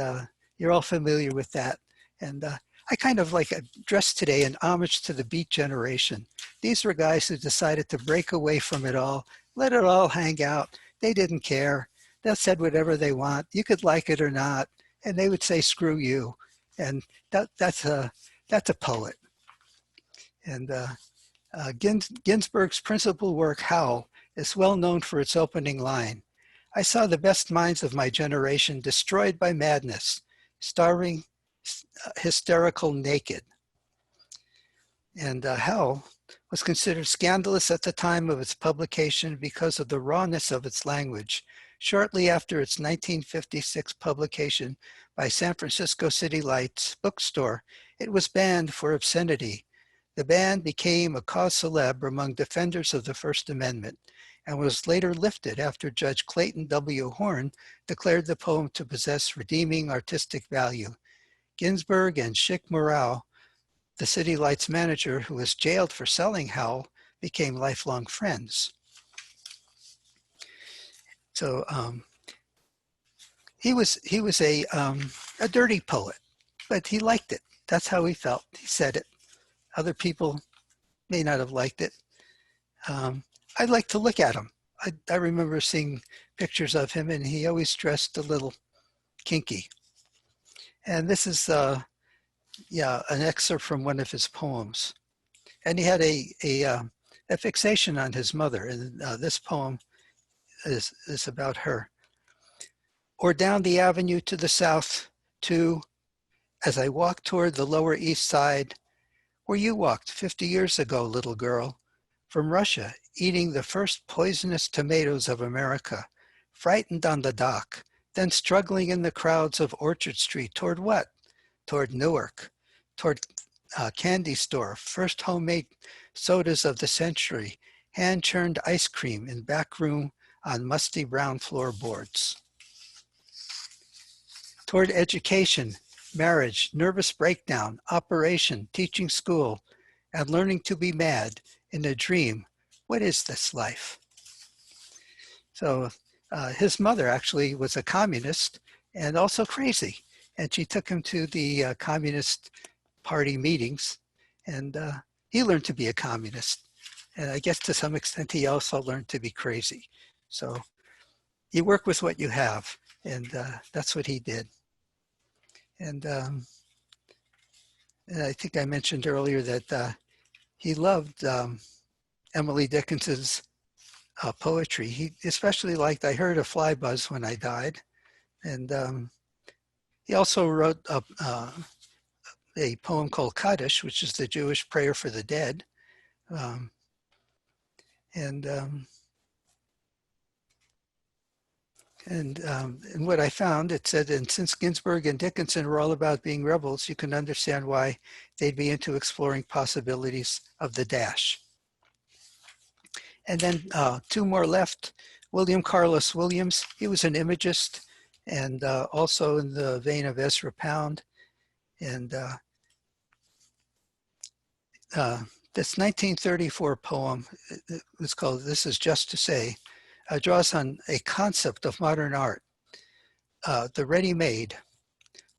you're all familiar with that. And I kind of like addressed today an homage to the Beat generation. These were guys who decided to break away from it all, let it all hang out. They didn't care. They said whatever they want. You could like it or not. And they would say, screw you. And that's a poet. And Ginsberg's principal work, Howl, is well known for its opening line. I saw the best minds of my generation destroyed by madness, starving, hysterical, naked. And Howl was considered scandalous at the time of its publication because of the rawness of its language. Shortly after its 1956 publication by San Francisco City Lights bookstore, it was banned for obscenity. The ban became a cause célèbre among defenders of the First Amendment and was later lifted after Judge Clayton W. Horn declared the poem to possess redeeming artistic value. Ginsberg and Schick Morau, the City Lights manager who was jailed for selling Howl, became lifelong friends. So he was a dirty poet, but he liked it. That's how he felt. He said it. Other people may not have liked it. I'd like to look at him. I remember seeing pictures of him, and he always dressed a little kinky. And this is, an excerpt from one of his poems. And he had a fixation on his mother, and this poem is about her. Or down the avenue to the south, to, as I walk toward the Lower East Side, where you walked 50 years ago, little girl, from Russia, eating the first poisonous tomatoes of America, frightened on the dock, then struggling in the crowds of Orchard Street toward what? Toward Newark, toward candy store, first homemade sodas of the century, hand-churned ice cream in back room on musty brown floorboards. Toward education, marriage, nervous breakdown, operation, teaching school, and learning to be mad in a dream. What is this life? So his mother actually was a communist and also crazy. And she took him to the Communist Party meetings, and he learned to be a communist. And I guess to some extent, he also learned to be crazy. So you work with what you have, and that's what he did. And I think I mentioned earlier that he loved Emily Dickinson's poetry. He especially liked I Heard a Fly Buzz When I Died. And he also wrote a poem called Kaddish, which is the Jewish prayer for the dead. And what I found, it said, and since Ginsberg and Dickinson were all about being rebels, you can understand why they'd be into exploring possibilities of the dash. And then two more left. William Carlos Williams, he was an imagist and also in the vein of Ezra Pound. And this 1934 poem, it was called This Is Just to Say, draws on a concept of modern art, the ready-made.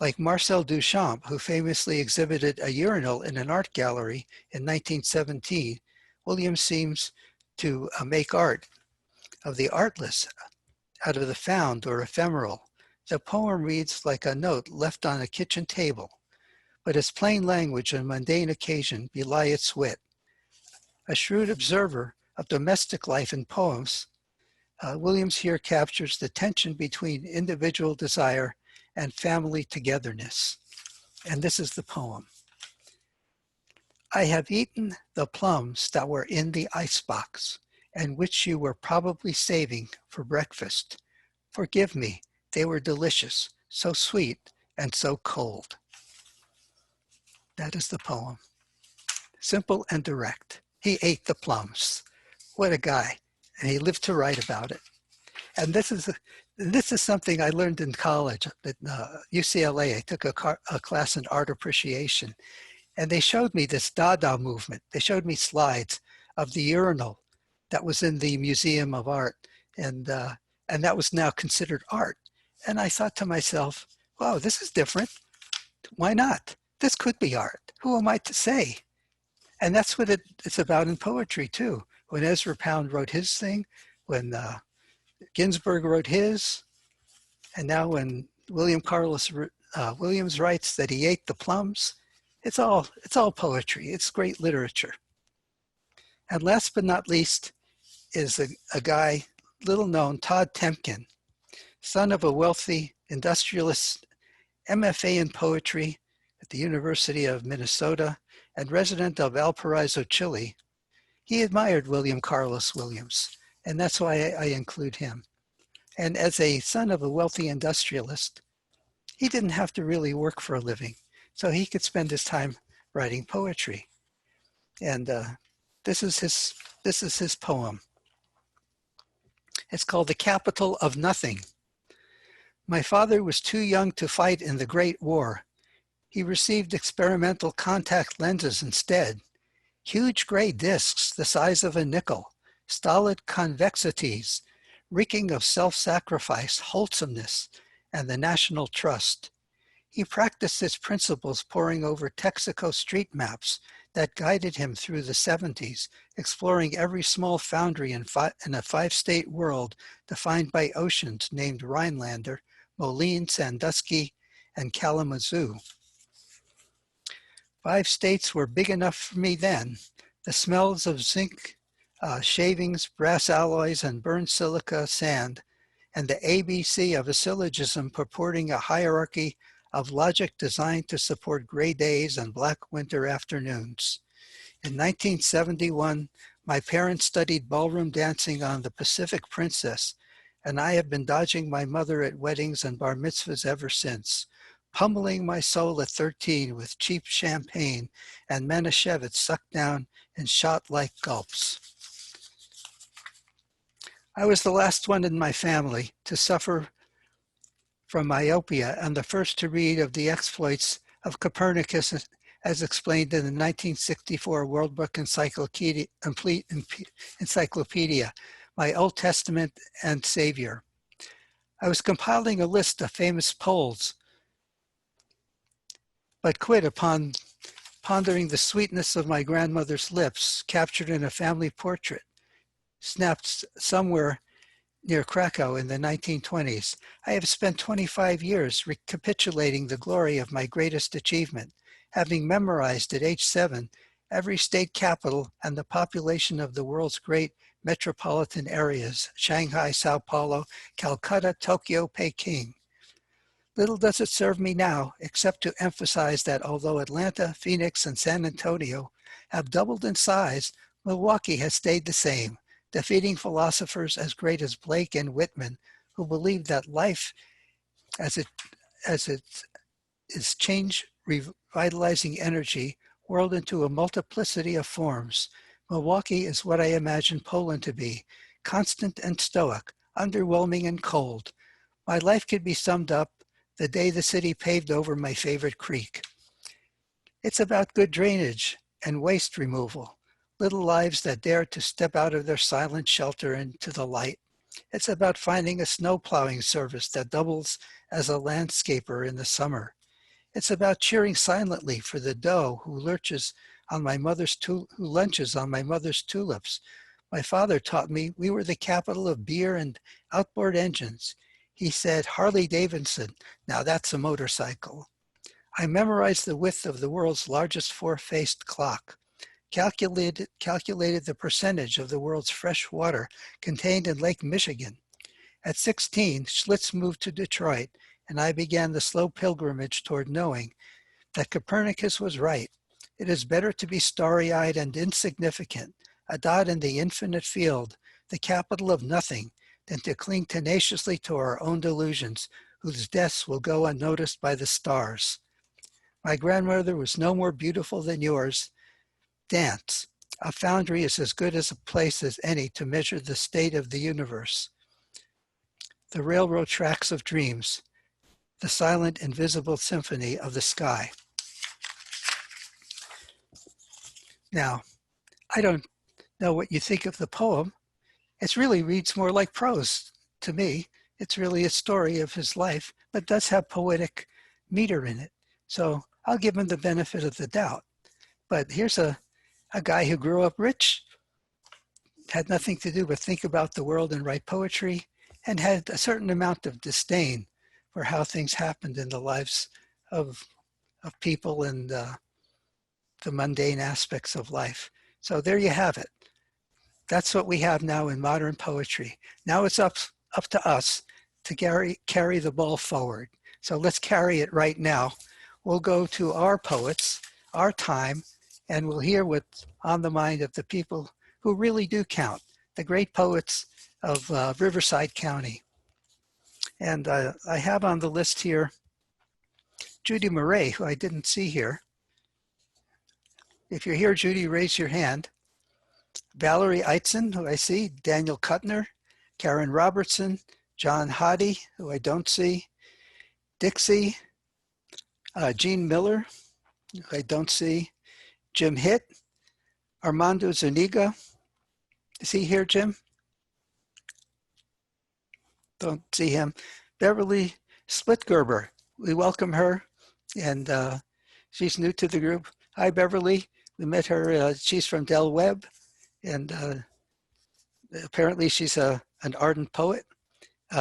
Like Marcel Duchamp, who famously exhibited a urinal in an art gallery in 1917, Williams seems to make art of the artless, out of the found or ephemeral. The poem reads like a note left on a kitchen table, but its plain language and mundane occasion belie its wit. A shrewd observer of domestic life in poems, Williams here captures the tension between individual desire and family togetherness. And this is the poem. I have eaten the plums that were in the icebox and which you were probably saving for breakfast. Forgive me, they were delicious, so sweet and so cold. That is the poem. Simple and direct. He ate the plums. What a guy. And he lived to write about it. And this is something I learned in college at UCLA. I took a class in art appreciation. And they showed me this Dada movement. They showed me slides of the urinal that was in the Museum of Art. And that was now considered art. And I thought to myself, wow, this is different. Why not? This could be art. Who am I to say? And that's what it's about in poetry too. When Ezra Pound wrote his thing, when Ginsberg wrote his, and now when William Carlos Williams writes that he ate the plums, it's all poetry. It's great literature. And last but not least is a guy, little known, Todd Temkin, son of a wealthy industrialist, MFA in poetry at the University of Minnesota and resident of Valparaiso, Chile. He admired William Carlos Williams, and that's why I include him. And as a son of a wealthy industrialist, he didn't have to really work for a living, so he could spend his time writing poetry. And this is his poem. It's called The Capital of Nothing. My father was too young to fight in the Great War. He received experimental contact lenses instead. Huge gray discs the size of a nickel, stolid convexities, reeking of self-sacrifice, wholesomeness, and the national trust. He practiced his principles poring over Texaco street maps that guided him through the 70s, exploring every small foundry in a five-state world defined by oceans named Rhinelander, Moline, Sandusky, and Kalamazoo. 5 states were big enough for me then. The smells of zinc, shavings, brass alloys, and burned silica sand, and the ABC of a syllogism purporting a hierarchy of logic designed to support gray days and black winter afternoons. In 1971, my parents studied ballroom dancing on The Pacific Princess, and I have been dodging my mother at weddings and bar mitzvahs ever since. pummeling my soul at 13 with cheap champagne and Manischewitz sucked down in shot-like gulps. I was the last one in my family to suffer from myopia and the first to read of the exploits of Copernicus as explained in the 1964 World Book Encyclopedia, my Old Testament and Savior. I was compiling a list of famous Poles, but quit upon pondering the sweetness of my grandmother's lips, captured in a family portrait, snapped somewhere near Krakow in the 1920s. I have spent 25 years recapitulating the glory of my greatest achievement, having memorized at age 7 every state capital and the population of the world's great metropolitan areas, Shanghai, Sao Paulo, Calcutta, Tokyo, Peking. Little does it serve me now, except to emphasize that although Atlanta, Phoenix, and San Antonio have doubled in size, Milwaukee has stayed the same, defeating philosophers as great as Blake and Whitman, who believed that life as it is change, revitalizing energy, whirled into a multiplicity of forms. Milwaukee is what I imagine Poland to be, constant and stoic, underwhelming and cold. My life could be summed up the day the city paved over my favorite creek. It's about good drainage and waste removal, little lives that dare to step out of their silent shelter into the light. It's about finding a snow plowing service that doubles as a landscaper in the summer. It's about cheering silently for the doe who lunches on my mother's tulips. My father taught me we were the capital of beer and outboard engines. He said, Harley Davidson, now that's a motorcycle. I memorized the width of the world's largest four-faced clock, calculated the percentage of the world's fresh water contained in Lake Michigan. At 16, Schlitz moved to Detroit, and I began the slow pilgrimage toward knowing that Copernicus was right. It is better to be starry-eyed and insignificant, a dot in the infinite field, the capital of nothing, than to cling tenaciously to our own delusions, whose deaths will go unnoticed by the stars. My grandmother was no more beautiful than yours. Dance. A foundry is as good as a place as any to measure the state of the universe. The railroad tracks of dreams, the silent, invisible symphony of the sky. Now, I don't know what you think of the poem. It really reads more like prose to me. It's really a story of his life, but does have poetic meter in it. So I'll give him the benefit of the doubt. But here's a guy who grew up rich, had nothing to do but think about the world and write poetry, and had a certain amount of disdain for how things happened in the lives of people and the mundane aspects of life. So there you have it. That's what we have now in modern poetry. Now it's up to us to carry the ball forward. So let's carry it right now. We'll go to our poets, our time, and we'll hear what's on the mind of the people who really do count, the great poets of Riverside County. And I have on the list here Judy Murray, who I didn't see here. If you're here, Judy, raise your hand. Valerie Eitzen, who I see, Daniel Kuttner, Karen Robertson, John Hoddy, who I don't see, Dixie, Jean Miller, who I don't see, Jim Hitt, Armando Zuniga. Is he here, Jim? Don't see him. Beverly Splitgerber, we welcome her, and she's new to the group. Hi, Beverly. We met her, she's from Del Webb, and apparently she's an ardent poet.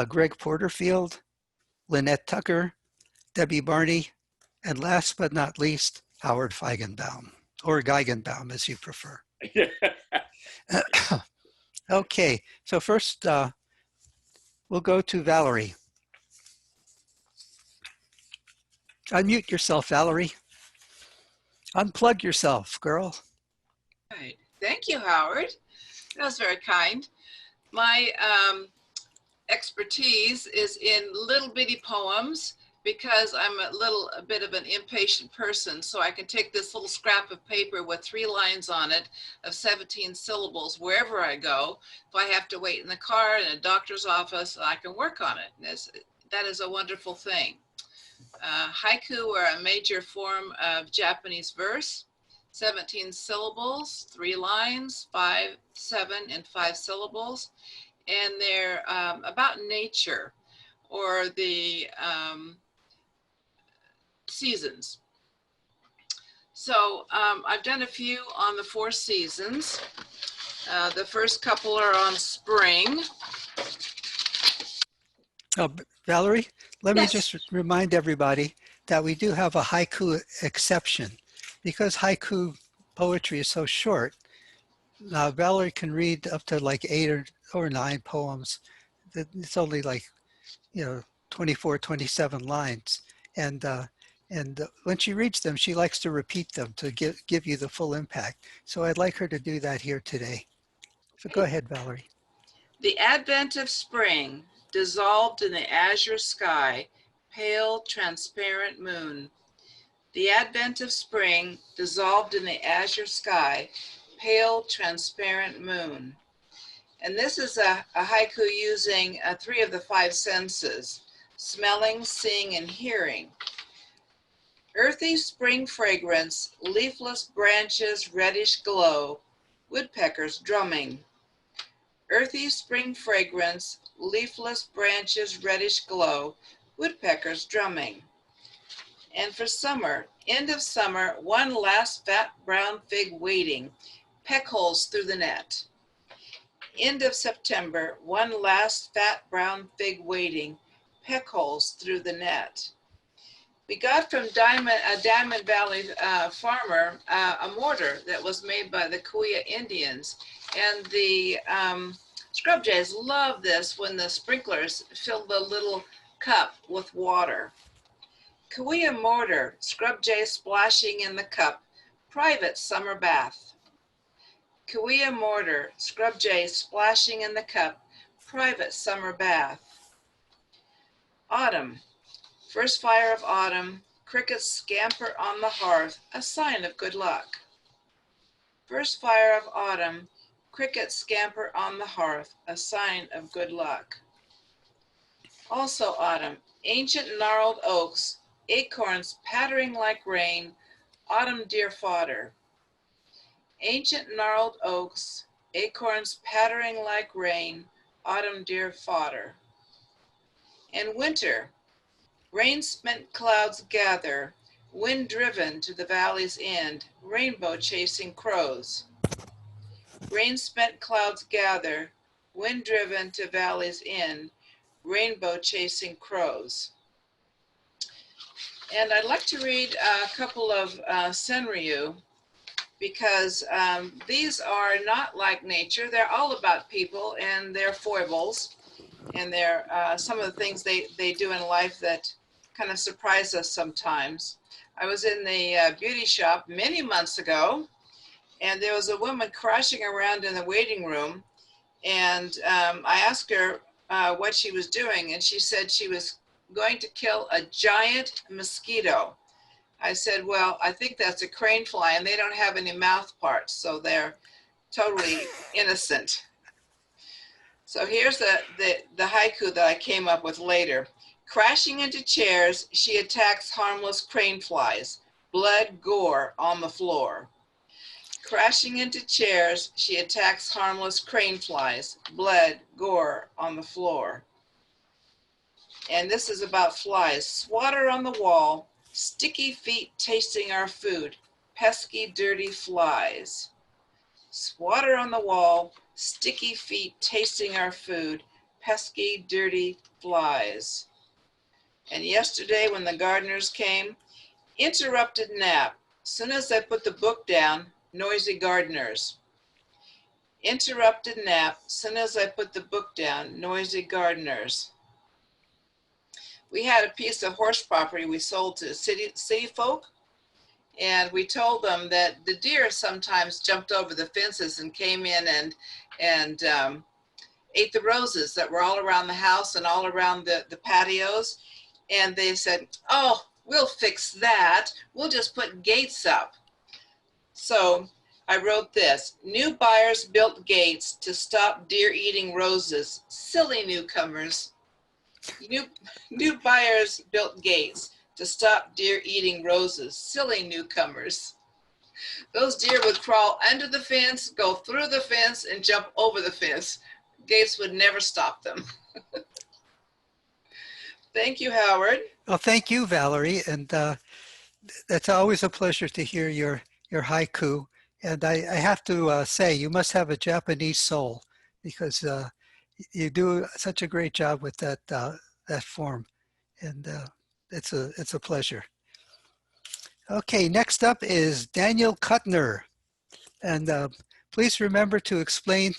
Greg Porterfield, Lynette Tucker, Debbie Barney, and last but not least, Howard Feigenbaum, or Geigenbaum as you prefer. Okay, so first we'll go to Valerie. Unmute yourself, Valerie. Unplug yourself, girl. Right. Thank you, Howard. That was very kind. My expertise is in little bitty poems, because I'm a bit of an impatient person, so I can take this little scrap of paper with 3 lines on it of 17 syllables wherever I go. If I have to wait in the car, in a doctor's office, I can work on it. That is a wonderful thing. Haiku are a major form of Japanese verse, 17 syllables, 3 lines, 5, 7, and 5 syllables. And they're about nature or the seasons. So I've done a few on the 4 seasons. The first couple are on spring. Oh, Valerie, let me Yes. just remind everybody that we do have a haiku exception. Because haiku poetry is so short, Valerie can read up to like 8 or 9 poems. It's only like, 24, 27 lines. And when she reads them, she likes to repeat them to give you the full impact. So I'd like her to do that here today. So go ahead, Valerie. The advent of spring, dissolved in the azure sky, pale, transparent moon. The advent of spring, dissolved in the azure sky, pale, transparent moon. And this is a haiku using 3 of the 5 senses: smelling, seeing, and hearing. Earthy spring fragrance, leafless branches, reddish glow, woodpeckers drumming. Earthy spring fragrance, leafless branches, reddish glow, woodpeckers drumming. And for summer, end of summer, one last fat brown fig waiting, peck holes through the net. End of September, one last fat brown fig waiting, peck holes through the net. We got from a Diamond Valley farmer a mortar that was made by the Cahuilla Indians, and the scrub jays love this when the sprinklers fill the little cup with water. Cahuilla mortar, scrub jay splashing in the cup, private summer bath. Cahuilla mortar, scrub jay splashing in the cup, private summer bath. Autumn, first fire of autumn, crickets scamper on the hearth, a sign of good luck. First fire of autumn, crickets scamper on the hearth, a sign of good luck. Also autumn, ancient gnarled oaks, acorns pattering like rain, autumn deer fodder. Ancient gnarled oaks, acorns pattering like rain, autumn deer fodder. And winter, rain-spent clouds gather, wind driven to the valley's end, rainbow chasing crows. Rain-spent clouds gather, wind driven to valley's end, rainbow chasing crows. And I'd like to read a couple of senryu, because these are not like nature. They're all about people and their foibles, and they're some of the things they do in life that kind of surprise us sometimes. I was in the beauty shop many months ago, and there was a woman crashing around in the waiting room, and I asked her what she was doing, and she said she was going to kill a giant mosquito. I said, well, I think that's a crane fly, and they don't have any mouth parts, so they're totally innocent. So here's the haiku that I came up with later. Crashing into chairs, she attacks harmless crane flies, blood, gore on the floor. Crashing into chairs, she attacks harmless crane flies, blood, gore on the floor. And this is about flies. Swatter on the wall, sticky feet tasting our food, pesky, dirty flies. Swatter on the wall, sticky feet tasting our food, pesky, dirty flies. And yesterday when the gardeners came, interrupted nap. Soon as I put the book down, noisy gardeners. Interrupted nap. Soon as I put the book down, noisy gardeners. We had a piece of horse property we sold to city folk, and we told them that the deer sometimes jumped over the fences and came in and ate the roses that were all around the house and all around the patios. And they said, oh, we'll fix that. We'll just put gates up. So I wrote this: new buyers built gates to stop deer eating roses. Silly newcomers. New buyers built gates to stop deer eating roses. Silly newcomers. Those deer would crawl under the fence, go through the fence, and jump over the fence. Gates would never stop them. Thank you, Howard. Well, thank you, Valerie. And it's always a pleasure to hear your haiku. And I have to say, you must have a Japanese soul, because you do such a great job with that form. And it's a pleasure. Okay, next up is Daniel Kuttner. And please remember to explain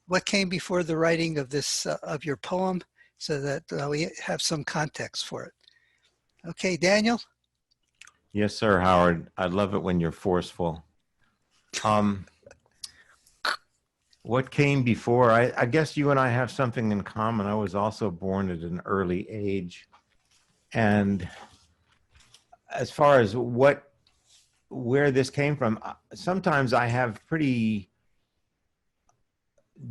what came before the writing of this of your poem, so that we have some context for it. Okay, Daniel? Yes, sir, Howard. I love it when you're forceful. What came before? I guess you and I have something in common. I was also born at an early age. And as far as where this came from, sometimes I have pretty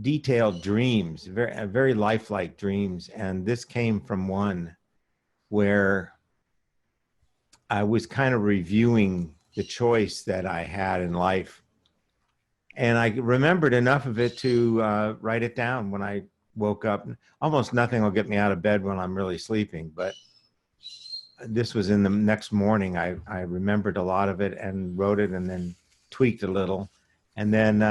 detailed dreams, very lifelike dreams. And this came from one where I was kind of reviewing the choice that I had in life. And I remembered enough of it to write it down when I woke up. Almost nothing will get me out of bed when I'm really sleeping, but this was in the next morning. I remembered a lot of it and wrote it and then tweaked a little. And then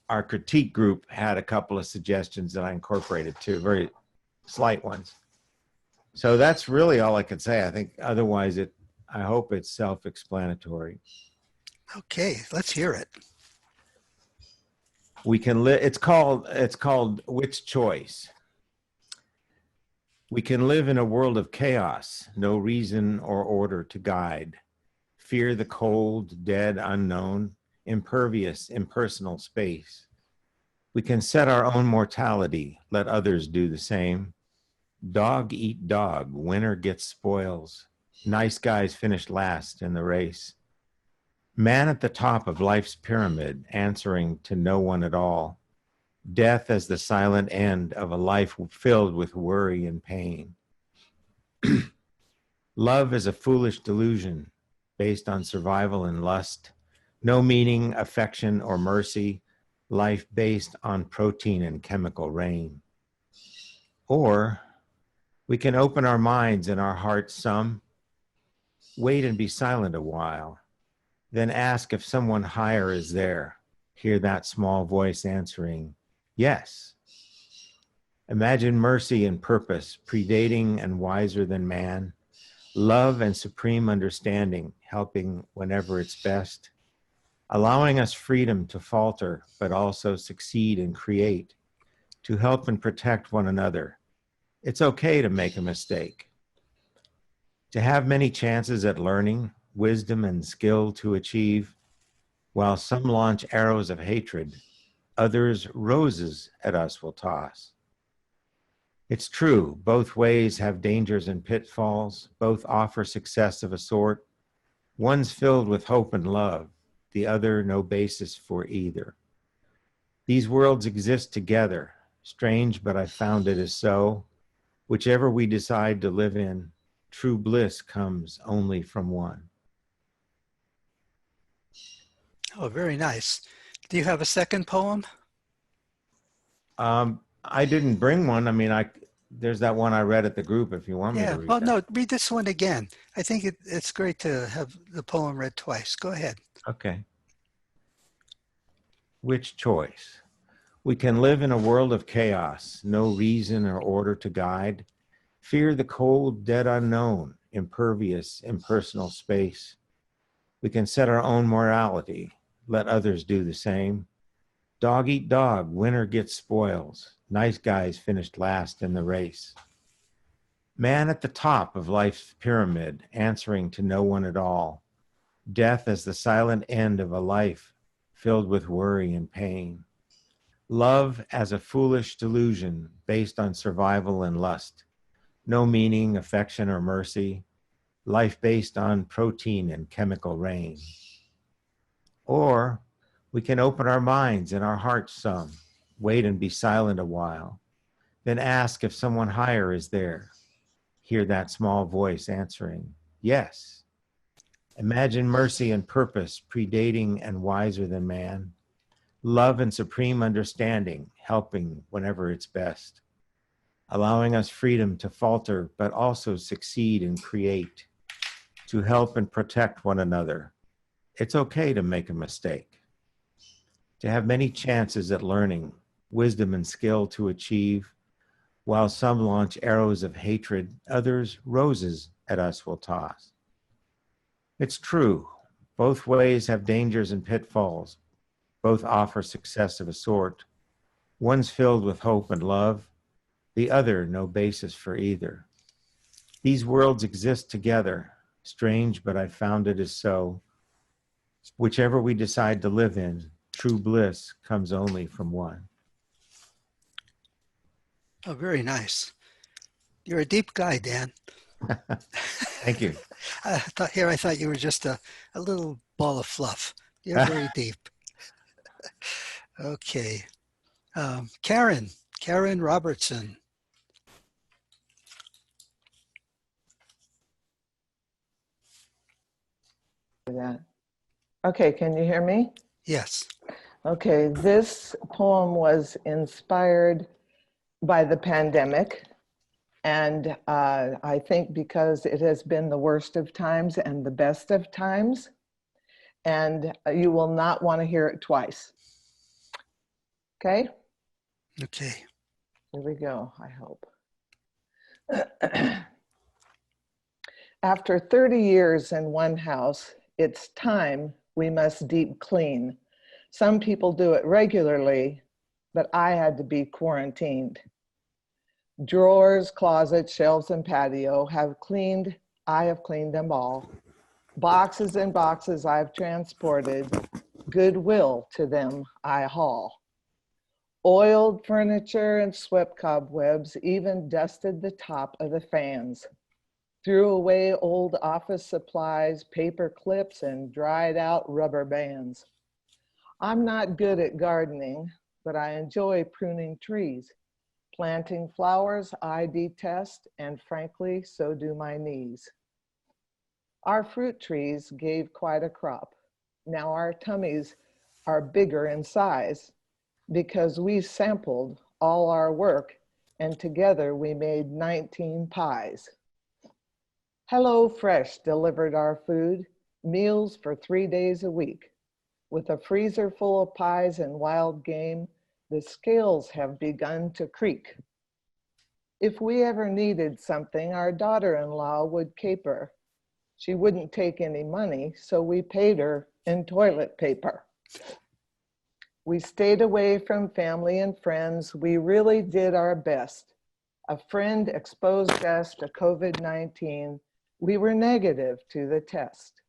our critique group had a couple of suggestions that I incorporated too, very slight ones. So that's really all I could say. I think otherwise I hope it's self-explanatory. Okay, let's hear it. We can live, it's called Which Choice? We can live in a world of chaos, no reason or order to guide. Fear the cold, dead, unknown, impervious, impersonal space. We can set our own mortality, let others do the same. Dog eat dog, winner gets spoils. Nice guys finish last in the race. Man at the top of life's pyramid, answering to no one at all. Death as the silent end of a life filled with worry and pain. Love is a foolish delusion based on survival and lust. No meaning, affection, or mercy. Life based on protein and chemical rain. Or we can open our minds and our hearts some. Wait and be silent a while. Then ask if someone higher is there. Hear that small voice answering, yes. Imagine mercy and purpose, predating and wiser than man. Love and supreme understanding, helping whenever it's best. Allowing us freedom to falter, but also succeed and create. To help and protect one another. It's okay to make a mistake. To have many chances at learning, wisdom and skill to achieve, while some launch arrows of hatred, others roses at us will toss. It's true, both ways have dangers and pitfalls, both offer success of a sort. One's filled with hope and love, the other no basis for either. These worlds exist together, strange, but I found it is so. Whichever we decide to live in, true bliss comes only from one. Oh, very nice. Do you have a second poem? I didn't bring one. I mean, there's that one I read at the group if you want me to read that. No, read this one again. I think it's great to have the poem read twice. Go ahead. Okay. Which choice? We can live in a world of chaos, no reason or order to guide. Fear the cold, dead unknown, impervious, impersonal space. We can set our own morality, let others do the same. Dog eat dog, winner gets spoils. Nice guys finished last in the race. Man at the top of life's pyramid, answering to no one at all. Death as the silent end of a life filled with worry and pain. Love as a foolish delusion based on survival and lust. No meaning, affection, or mercy. Life based on protein and chemical rain. Or we can open our minds and our hearts some, wait and be silent a while, then ask if someone higher is there. Hear that small voice answering, yes. Imagine mercy and purpose predating and wiser than man. Love and supreme understanding, helping whenever it's best. Allowing us freedom to falter, but also succeed and create. To help and protect one another. It's okay to make a mistake. To have many chances at learning, wisdom and skill to achieve. While some launch arrows of hatred, others roses at us will toss. It's true, both ways have dangers and pitfalls. Both offer success of a sort. One's filled with hope and love, the other no basis for either. These worlds exist together, strange, but I found it is so. Whichever we decide to live in, true bliss comes only from one. Oh, very nice. You're a deep guy, Dan. Thank you. I thought you were just a little ball of fluff. You're very deep. Okay. Karen Robertson. That. Okay, can you hear me? Yes. Okay, this poem was inspired by the pandemic. And I think because it has been the worst of times and the best of times, and you will not want to hear it twice. Okay? Okay. Here we go, I hope. After 30 years in one house, it's time we must deep clean. Some people do it regularly, but I had to be quarantined. Drawers, closets, shelves, and patio I have cleaned them all. Boxes and boxes I've transported, goodwill to them I haul. Oiled furniture and swept cobwebs, even dusted the top of the fans. Threw away old office supplies, paper clips, and dried out rubber bands. I'm not good at gardening, but I enjoy pruning trees. Planting flowers I detest, and frankly, so do my knees. Our fruit trees gave quite a crop. Now our tummies are bigger in size because we sampled all our work and together we made 19 pies. Hello Fresh delivered our food, meals for 3 days a week. With a freezer full of pies and wild game, the scales have begun to creak. If we ever needed something, our daughter-in-law would caper. She wouldn't take any money, so we paid her in toilet paper. We stayed away from family and friends. We really did our best. A friend exposed us to COVID-19. We were negative to the test.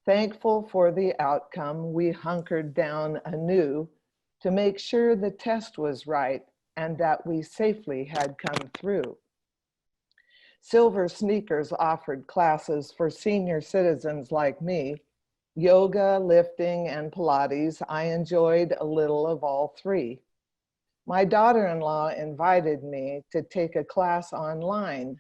Thankful for the outcome, we hunkered down anew to make sure the test was right and that we safely had come through. Silver Sneakers offered classes for senior citizens like me. Yoga, lifting, and Pilates, I enjoyed a little of all three. My daughter-in-law invited me to take a class online.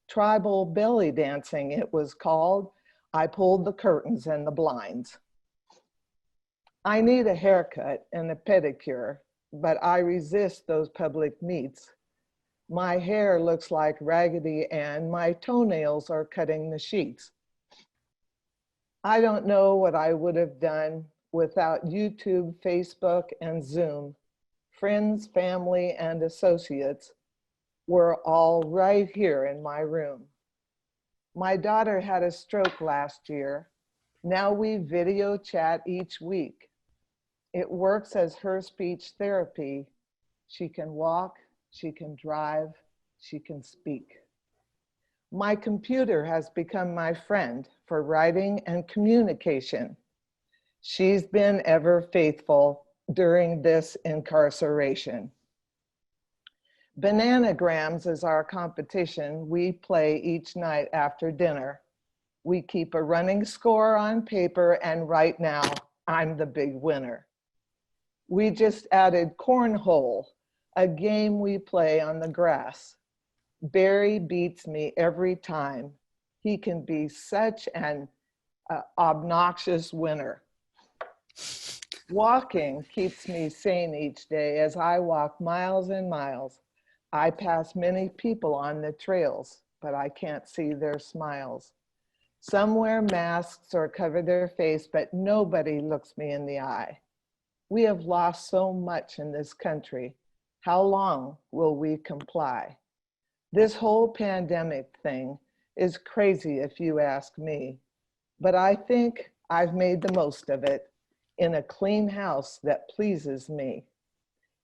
Tribal belly dancing, it was called. I pulled the curtains and the blinds. I need a haircut and a pedicure, but I resist those public meets. My hair looks like Raggedy Ann. My toenails are cutting the sheets. I don't know what I would have done without YouTube, Facebook, and Zoom. Friends, family, and associates were all right here in my room. My daughter had a stroke last year. Now we video chat each week. It works as her speech therapy. She can walk, she can drive, she can speak. My computer has become my friend for writing and communication. She's been ever faithful during this incarceration. Bananagrams is our competition we play each night after dinner. We keep a running score on paper, and right now, I'm the big winner. We just added cornhole, a game we play on the grass. Barry beats me every time. He can be such an obnoxious winner. Walking keeps me sane each day as I walk miles and miles. I pass many people on the trails, but I can't see their smiles. Some wear masks or cover their face, but nobody looks me in the eye. We have lost so much in this country. How long will we comply? This whole pandemic thing is crazy if you ask me, but I think I've made the most of it in a clean house that pleases me.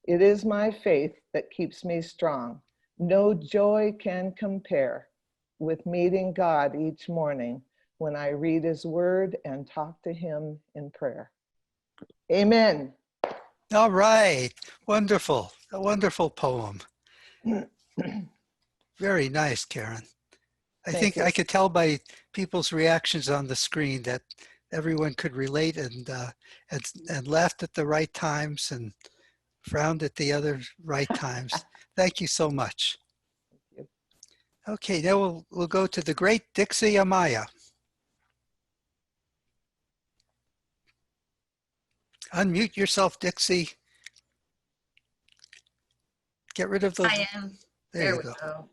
It is my faith that keeps me strong. No joy can compare with meeting God each morning when I read his word and talk to him in prayer. Amen. All right. Wonderful. A wonderful poem. Very nice, Karen. I Thank think you. I could tell by people's reactions on the screen that everyone could relate and laughed at the right times and frowned at the other right times. Thank you so much. Okay, now we'll go to the great Dixie Amaya. Unmute yourself, Dixie. Get rid of the. I am. There you we go. go.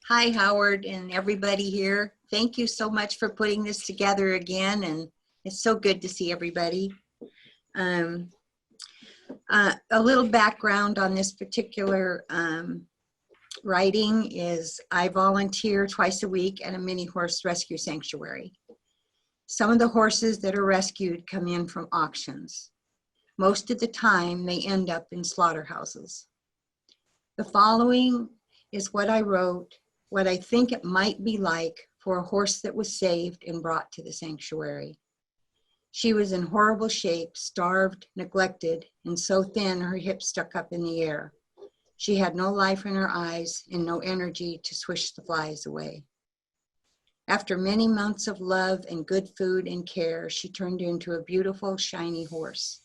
Hi, Howard and everybody here. Thank you so much for putting this together again, and it's so good to see everybody. A little background on this particular writing is I volunteer twice a week at a mini horse rescue sanctuary. Some of the horses that are rescued come in from auctions. Most of the time, they end up in slaughterhouses. The following is what I wrote, what I think it might be like for a horse that was saved and brought to the sanctuary. She was in horrible shape, starved, neglected, and so thin her hips stuck up in the air. She had no life in her eyes and no energy to swish the flies away. After many months of love and good food and care, she turned into a beautiful, shiny horse.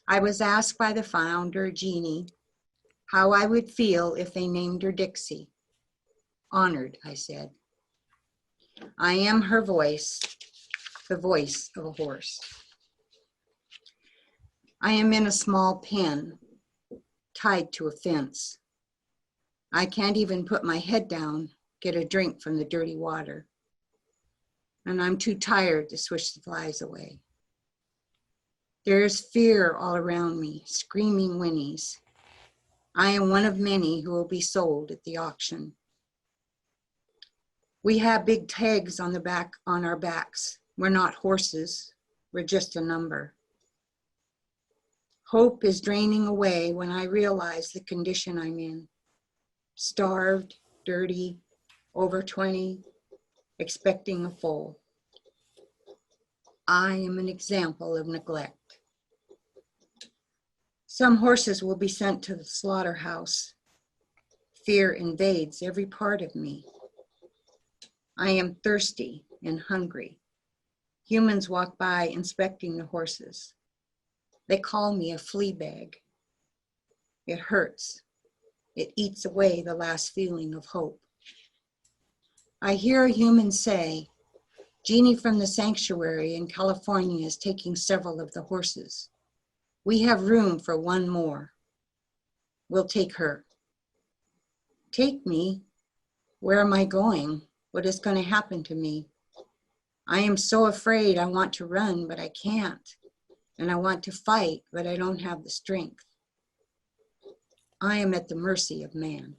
I was asked by the founder, Jeannie, how I would feel if they named her Dixie. Honored, I said. I am her voice, the voice of a horse. I am in a small pen, tied to a fence. I can't even put my head down, get a drink from the dirty water. And I'm too tired to swish the flies away. There is fear all around me, screaming whinnies. I am one of many who will be sold at the auction. We have big tags on our backs. We're not horses, we're just a number. Hope is draining away when I realize the condition I'm in. Starved, dirty, over 20, expecting a foal. I am an example of neglect. Some horses will be sent to the slaughterhouse. Fear invades every part of me. I am thirsty and hungry. Humans walk by inspecting the horses. They call me a flea bag. It hurts. It eats away the last feeling of hope. I hear a human say, Jeannie from the sanctuary in California is taking several of the horses. We have room for one more. We'll take her. Take me? Where am I going? What is going to happen to me? I am so afraid. I want to run, but I can't. And I want to fight, but I don't have the strength. I am at the mercy of man.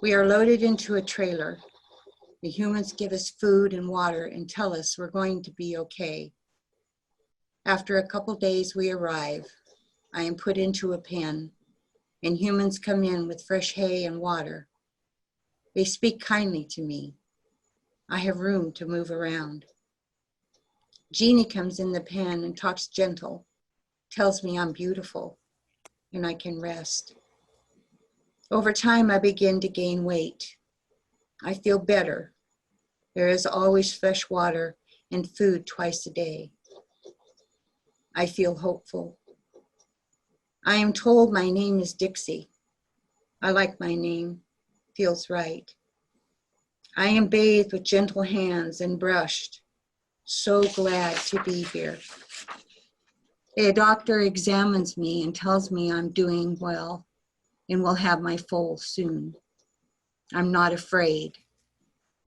We are loaded into a trailer. The humans give us food and water and tell us we're going to be okay. After a couple days, we arrive. I am put into a pen, and humans come in with fresh hay and water. They speak kindly to me. I have room to move around. Jeannie comes in the pen and talks gentle, tells me I'm beautiful. and I can rest. Over time, I begin to gain weight. I feel better. There is always fresh water and food twice a day. I feel hopeful. I am told my name is Dixie. I like my name, feels right. I am bathed with gentle hands and brushed. So glad to be here. A doctor examines me and tells me I'm doing well and will have my foal soon. I'm not afraid.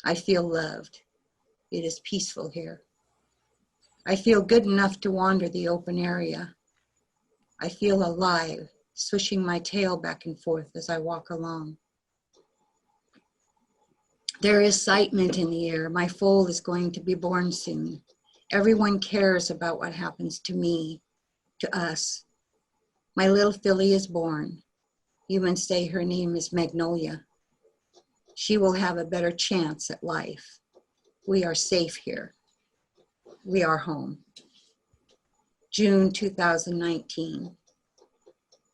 I feel loved. It is peaceful here. I feel good enough to wander the open area. I feel alive, swishing my tail back and forth as I walk along. There is excitement in the air. My foal is going to be born soon. Everyone cares about what happens to me, to us. My little filly is born. Humans say her name is Magnolia. She will have a better chance at life. We are safe here. We are home. June 2019.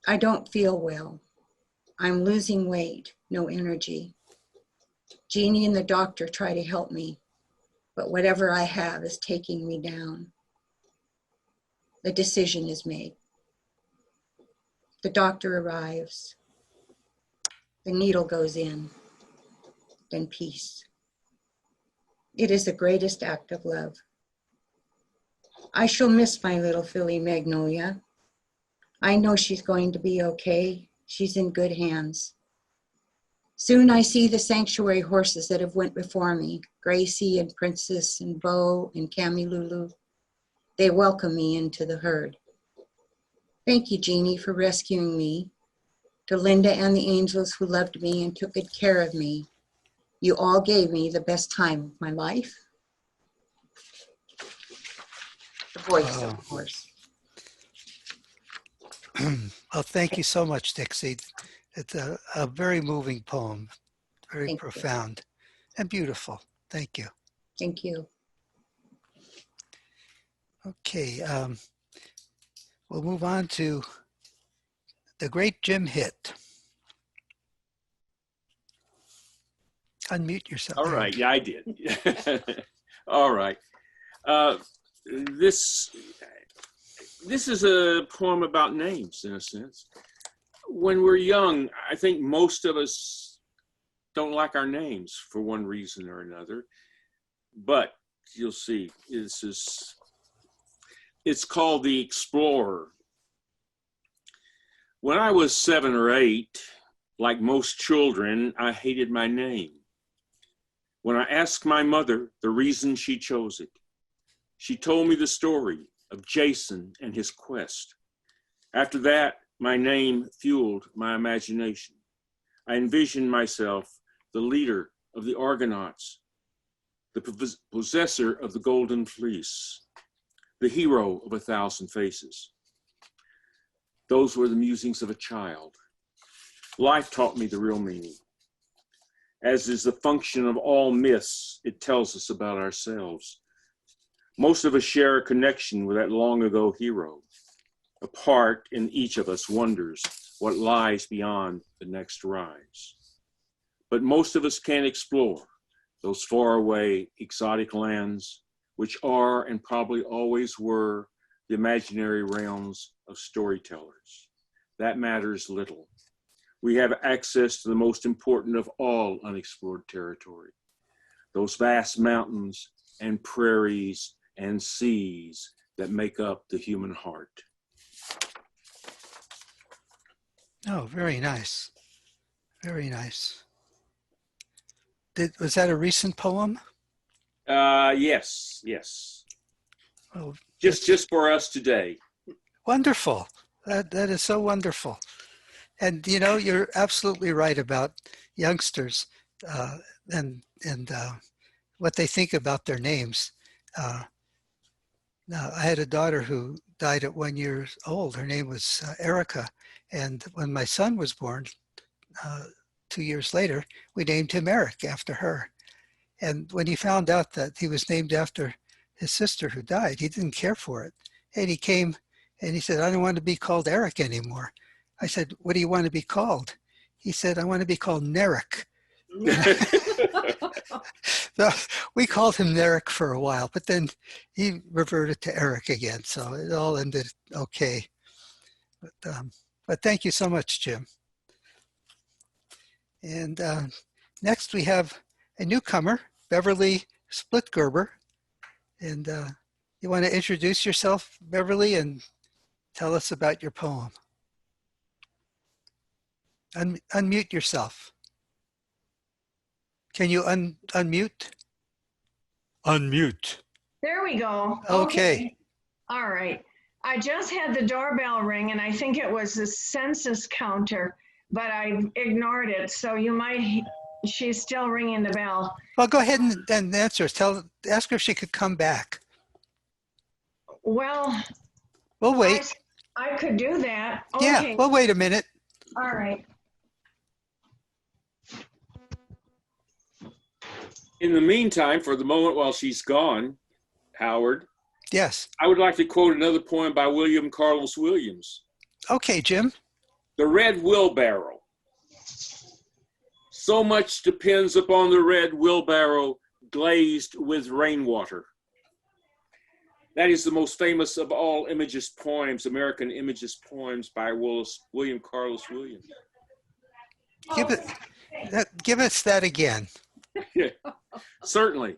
I don't feel well. I'm losing weight, no energy. Jeannie and the doctor try to help me, but whatever I have is taking me down. The decision is made. The doctor arrives. The needle goes in, then peace. It is the greatest act of love. I shall miss my little filly Magnolia. I know she's going to be okay. She's in good hands. Soon I see the sanctuary horses that have went before me, Gracie and Princess and Bo and Cami Lulu. They welcome me into the herd. Thank you, Jeannie, for rescuing me. To Linda and the angels who loved me and took good care of me. You all gave me the best time of my life. The voice of the horse. Well, thank you so much, Dixie. It's a very moving poem, very Thank profound and beautiful. Thank you. Thank you. Okay, we'll move on to the great Jim Hitt. Unmute yourself. All right, yeah, I did. All right. This is a poem about names, in a sense. When we're young, I think most of us don't like our names for one reason or another. But you'll see, it's called The Explorer. When I was 7 or 8, like most children, I hated my name. When I asked my mother the reason she chose it, she told me the story of Jason and his quest. After that, my name fueled my imagination. I envisioned myself the leader of the Argonauts, the possessor of the golden fleece, the hero of 1,000 faces. Those were the musings of a child. Life taught me the real meaning. As is the function of all myths, it tells us about ourselves. Most of us share a connection with that long ago hero. A part in each of us wonders what lies beyond the next rise. But most of us can't explore those faraway exotic lands, which are and probably always were the imaginary realms of storytellers. That matters little. We have access to the most important of all unexplored territory, those vast mountains and prairies and seas that make up the human heart. Oh, very nice. Very nice. Was that a recent poem? Yes. Oh, just for us today. Wonderful. That is so wonderful. And you know, you're absolutely right about youngsters and what they think about their names. Now, I had a daughter who died at 1 year old. Her name was Erica. And when my son was born, 2 years later, we named him Eric after her. And when he found out that he was named after his sister who died, he didn't care for it. And he came and he said, I don't want to be called Eric anymore. I said, what do you want to be called? He said, I want to be called Nerek. So we called him Nerek for a while, but then he reverted to Eric again. So it all ended okay. But thank you so much, Jim. And next we have a newcomer, Beverly Splitgerber. And you want to introduce yourself, Beverly, and tell us about your poem. Unmute yourself. Can you unmute? Unmute. There we go. Okay. All right. I just had the doorbell ring and I think it was the census counter, but I ignored it. So you might, she's still ringing the bell. Well, go ahead and answer. Ask her if she could come back. Well, we'll wait. I could do that. Okay. Yeah, we'll wait a minute. All right. In the meantime, for the moment while she's gone, Howard. Yes. I would like to quote another poem by William Carlos Williams. Okay, Jim. The Red Wheelbarrow. So much depends upon the red wheelbarrow glazed with rainwater. That is the most famous of all Imagist poems, American Imagist poems by William Carlos Williams. Give us that again. Yeah, certainly.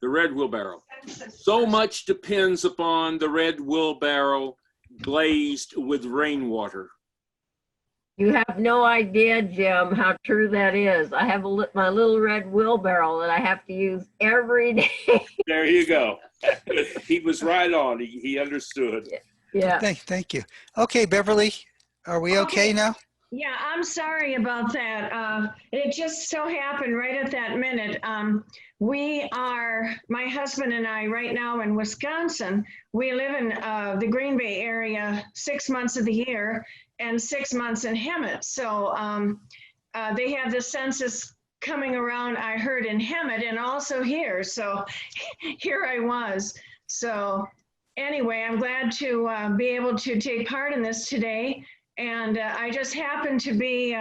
The red wheelbarrow. So much depends upon the red wheelbarrow glazed with rainwater. You have no idea, Jim, how true that is. I have my little red wheelbarrow that I have to use every day. There you go. He was right on. He understood. Yeah. Thank you. Okay, Beverly, are we okay now? Yeah, I'm sorry about that. It just so happened right at that minute. We are, my husband and I, right now in Wisconsin. We live in the Green Bay area 6 months of the year and 6 months in Hemet. So they have the census coming around, I heard, in Hemet and also here. So here I was. So anyway, I'm glad to be able to take part in this today. And I just happened to be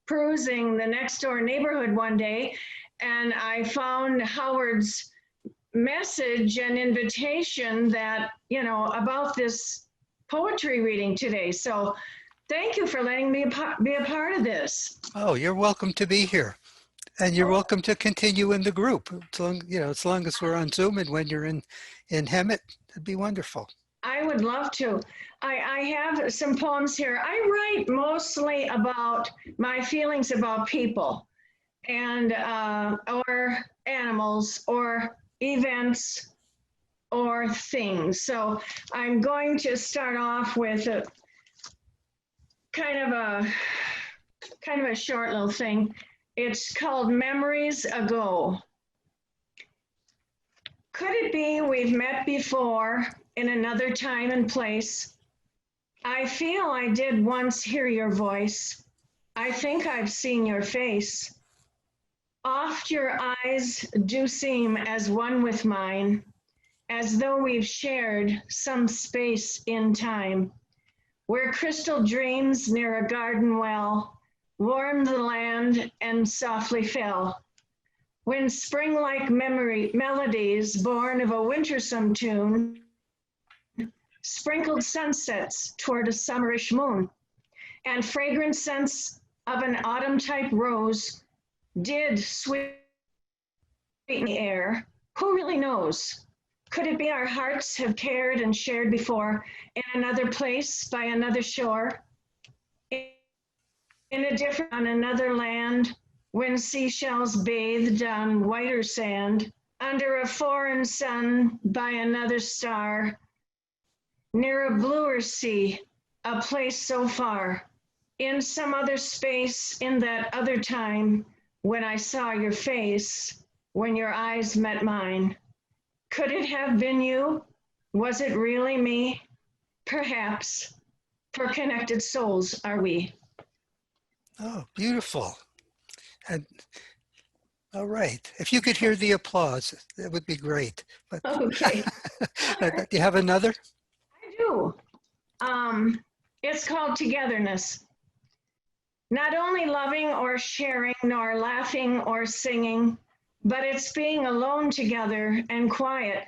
perusing the next door neighborhood one day, and I found Howard's message and invitation that, you know, about this poetry reading today. So thank you for letting me be a part of this. Oh, you're welcome to be here. And you're welcome to continue in the group. As long as we're on Zoom and when you're in Hemet, it'd be wonderful. I would love to. I have some poems here. I write mostly about my feelings about people and or animals or events or things. So I'm going to start off with a kind of a short little thing. It's called Memories Ago. Could it be we've met before in another time and place? I feel I did once hear your voice. I think I've seen your face. Oft your eyes do seem as one with mine, as though we've shared some space in time, where crystal dreams near a garden well warmed the land and softly fell. When spring-like melodies born of a wintersome tune sprinkled sunsets toward a summerish moon, and fragrant scents of an autumn-type rose did sweeten the air. Who really knows? Could it be our hearts have cared and shared before in another place by another shore, on another land, when seashells bathed on whiter sand, under a foreign sun by another star, near a bluer sea, a place so far, in some other space, in that other time, when I saw your face, when your eyes met mine. Could it have been you? Was it really me? Perhaps, for connected souls are we. Oh, beautiful. And all right. If you could hear the applause, that would be great. But okay. Do you have another? I do. It's called Togetherness. Not only loving or sharing, nor laughing or singing, but it's being alone together and quiet,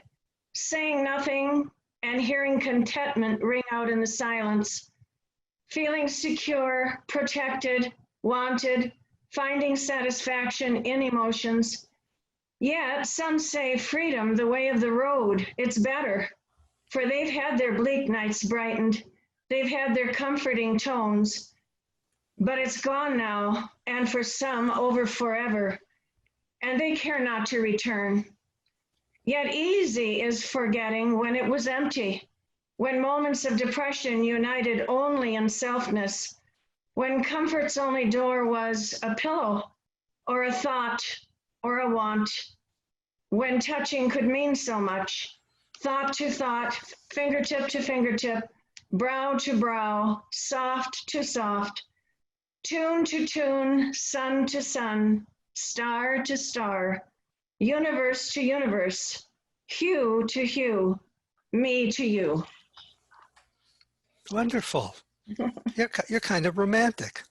saying nothing and hearing contentment ring out in the silence, feeling secure, protected, wanted, finding satisfaction in emotions. Yet some say freedom, the way of the road, it's better, for they've had their bleak nights brightened, they've had their comforting tones, but it's gone now, and for some over forever, and they care not to return. Yet easy is forgetting when it was empty, when moments of depression united only in selfness, when comfort's only door was a pillow or a thought or a want, when touching could mean so much, thought to thought, fingertip to fingertip, brow to brow, soft to soft, tune to tune, sun to sun, star to star, universe to universe, hue to hue, me to you. Wonderful. You're kind of romantic.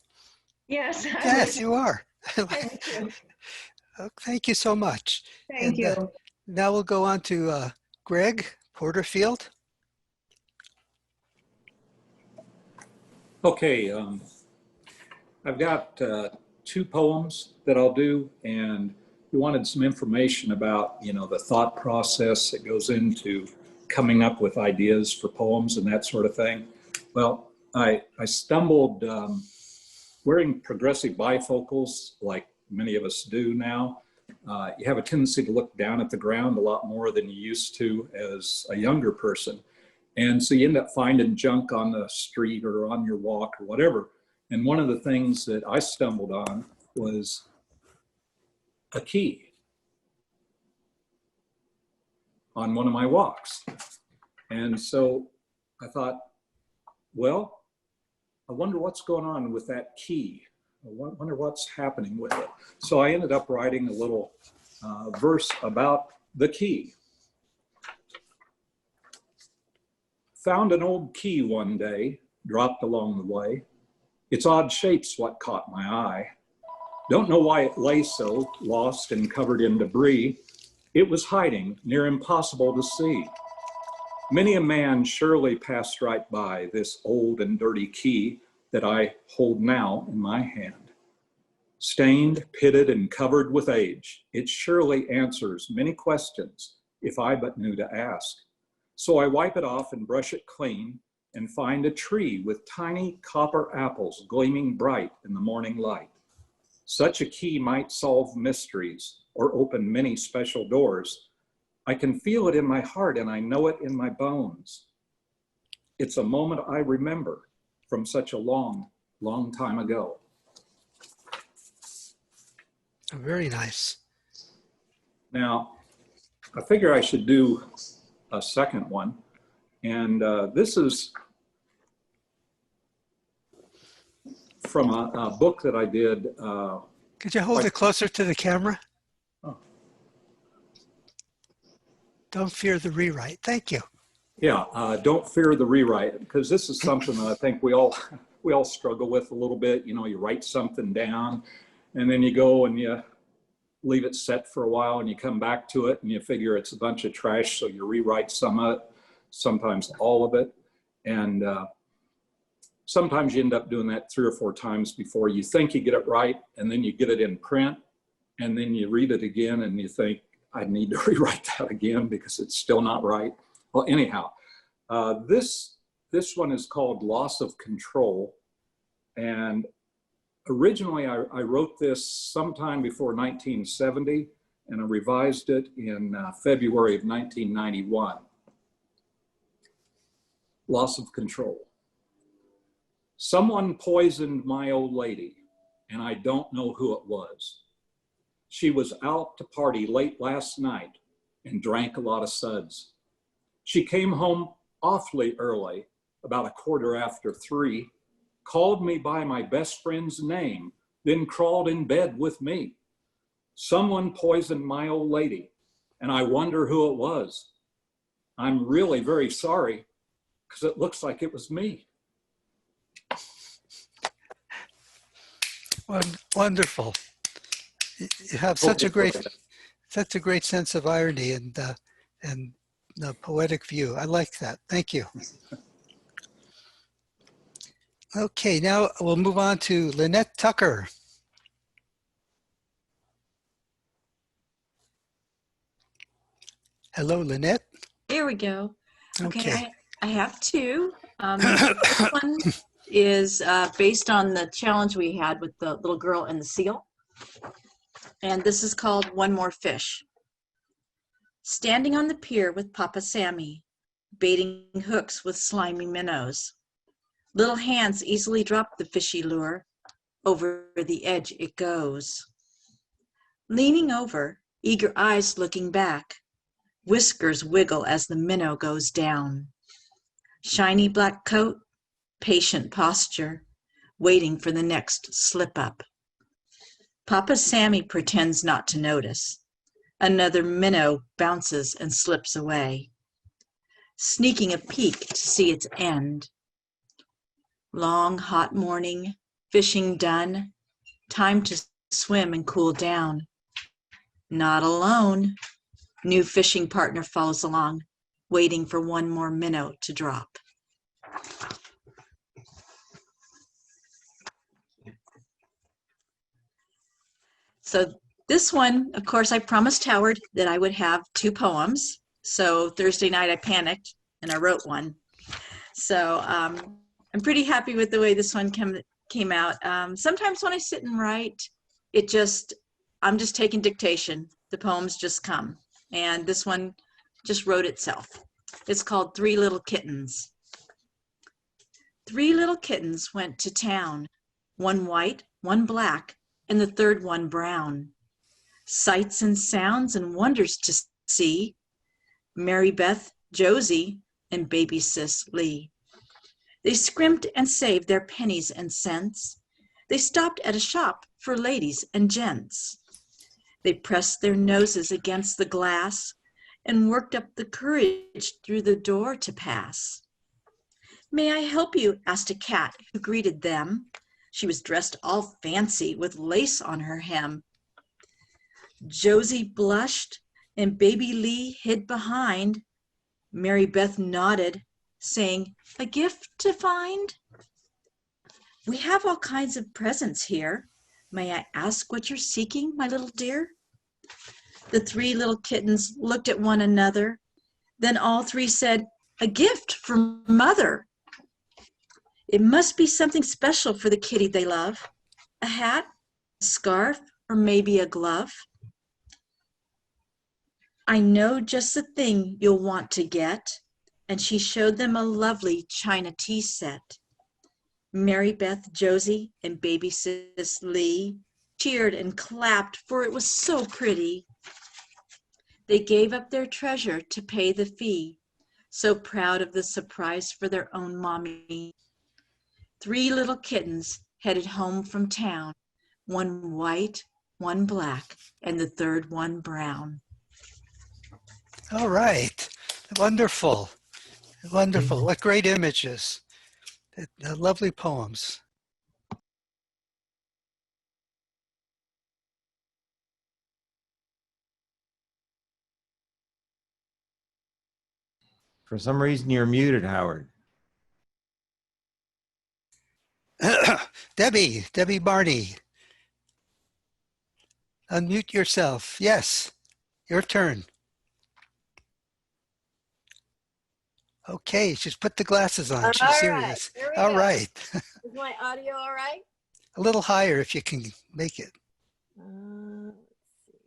Yes. Yes, you are. Thank you. Oh, thank you so much. Thank you. Now we'll go on to Greg Porterfield. Okay, I've got 2 poems that I'll do, and you wanted some information about, the thought process that goes into coming up with ideas for poems and that sort of thing. Well, I stumbled wearing progressive bifocals like many of us do now. You have a tendency to look down at the ground a lot more than you used to as a younger person. And so you end up finding junk on the street or on your walk or whatever. And one of the things that I stumbled on was a key on one of my walks. And so I thought, well, I wonder what's going on with that key. I wonder what's happening with it. So I ended up writing a little verse about the key. Found an old key one day, dropped along the way. Its odd shape's what caught my eye. Don't know why it lay so, lost and covered in debris. It was hiding, near impossible to see. Many a man surely passed right by this old and dirty key that I hold now in my hand. Stained, pitted, and covered with age, it surely answers many questions if I but knew to ask. So I wipe it off and brush it clean and find a tree with tiny copper apples gleaming bright in the morning light. Such a key might solve mysteries or open many special doors. I can feel it in my heart and I know it in my bones. It's a moment I remember from such a long, long time ago. Very nice. Now, I figure I should do a second one. And this is from a book that I did. Could you hold it closer to the camera? Oh. Don't fear the rewrite. Thank you. Yeah, don't fear the rewrite, because this is something that I think we all struggle with a little bit. You write something down and then you go and you leave it set for a while and you come back to it and you figure it's a bunch of trash, so you rewrite some of it, sometimes all of it. And sometimes you end up doing that 3 or 4 times before you think you get it right, and then you get it in print and then you read it again and you think, I need to rewrite that again because it's still not right. Well, anyhow, this one is called Loss of Control. And originally I wrote this sometime before 1970, and I revised it in February of 1991. Loss of control. Someone poisoned my old lady, and I don't know who it was. She was out to party late last night and drank a lot of suds. She came home awfully early, about 3:15, called me by my best friend's name, then crawled in bed with me. Someone poisoned my old lady, and I wonder who it was. I'm really very sorry, because it looks like it was me. Wonderful. You have such a great sense of irony and the poetic view. I like that. Thank you. Okay, now we'll move on to Lynette Tucker. Hello, Lynette. Here we go. Okay, Okay. I have two. This one is based on the challenge we had with the little girl and the seal. And this is called One More Fish. Standing on the pier with Papa Sammy, baiting hooks with slimy minnows. Little hands easily drop the fishy lure. Over the edge it goes. Leaning over, eager eyes looking back. Whiskers wiggle as the minnow goes down. Shiny black coat, patient posture, waiting for the next slip up. Papa Sammy pretends not to notice. Another minnow bounces and slips away, sneaking a peek to see its end. Long, hot morning, fishing done, time to swim and cool down. Not alone. New fishing partner follows along, waiting for one more minnow to drop. So this one, of course, I promised Howard that I would have two poems. So Thursday night I panicked and I wrote one. So I'm pretty happy with the way this one came out. Sometimes when I sit and write, I'm just taking dictation. The poems just come. And this one just wrote itself. It's called Three Little Kittens. Three little kittens went to town, one white, one black, and the third one brown. Sights and sounds and wonders to see, Mary Beth, Josie, and baby sis Lee. They scrimped and saved their pennies and cents. They stopped at a shop for ladies and gents. They pressed their noses against the glass and worked up the courage through the door to pass. "May I help you?" asked a cat who greeted them. She was dressed all fancy with lace on her hem. Josie blushed and baby Lee hid behind. Mary Beth nodded, saying, "A gift to find?" "We have all kinds of presents here. May I ask what you're seeking, my little dear?" The three little kittens looked at one another. Then all three said, "A gift from Mother." It must be something special for the kitty they love. A hat, a scarf, or maybe a glove. "I know just the thing you'll want to get." And she showed them a lovely china tea set. Mary Beth, Josie, and baby sis Lee cheered and clapped, for it was so pretty. They gave up their treasure to pay the fee, so proud of the surprise for their own mommy. Three little kittens headed home from town, one white, one black, and the third one brown. All right. Wonderful. Wonderful. What great images. Lovely poems. For some reason, you're muted, Howard. Debbie Barney. Unmute yourself. Yes, your turn. Okay, she's put the glasses on. She's All serious. right, here we All go. right. Is my audio all right? A little higher if you can make it. Let's see.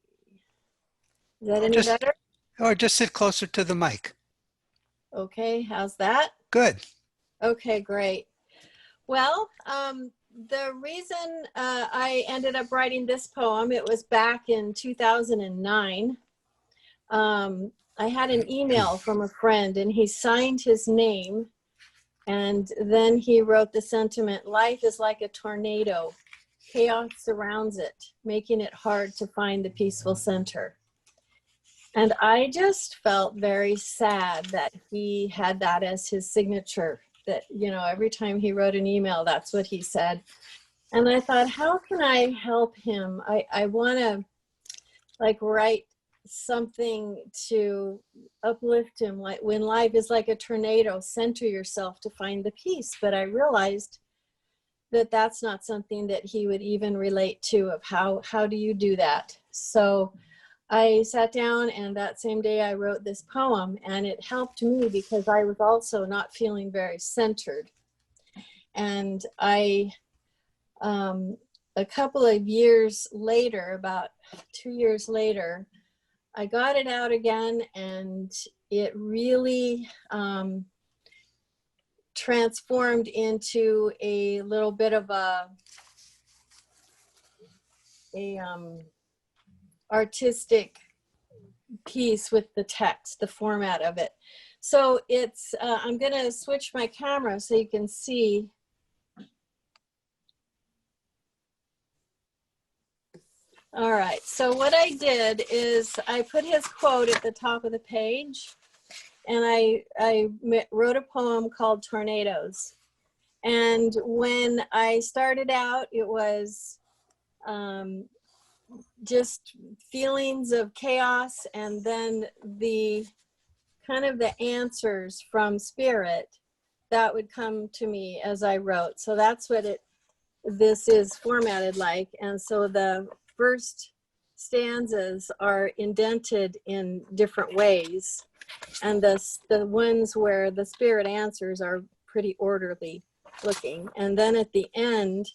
Is that any better? Or just sit closer to the mic. Okay, how's that? Good. Okay, great. Well, the reason I ended up writing this poem, it was back in 2009. I had an email from a friend and he signed his name, and then he wrote the sentiment, "Life is like a tornado. Chaos surrounds it, making it hard to find the peaceful center." And I just felt very sad that he had that as his signature, that, you know, every time he wrote an email, that's what he said. And I thought, how can I help him? I want to like write something to uplift him, like when life is like a tornado, center yourself to find the peace. But I realized that that's not something that he would even relate to, of how do you do that? So I sat down, and that same day I wrote this poem, and it helped me because I was also not feeling very centered. And I, a couple of years later, about 2 years later, I got it out again, and it really transformed into a little bit of a artistic piece with the text, the format of it. So it's, I'm gonna switch my camera so you can see. All right, so what I did is I put his quote at the top of the page, and I wrote a poem called Tornadoes. And when I started out, it was just feelings of chaos, and then the kind of the answers from spirit that would come to me as I wrote. So that's what this is formatted like. And so the first stanzas are indented in different ways, and the ones where the spirit answers are pretty orderly looking. And then at the end,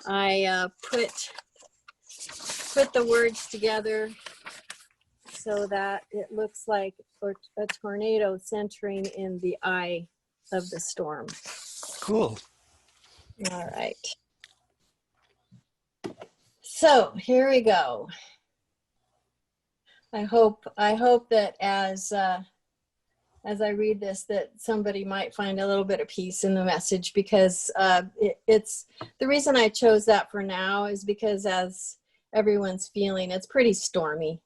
I put the words together so that it looks like a tornado centering in the eye of the storm. Cool. All right. So here we go. I hope that as I read this, that somebody might find a little bit of peace in the message, because it's the reason I chose that for now is because as everyone's feeling, it's pretty stormy.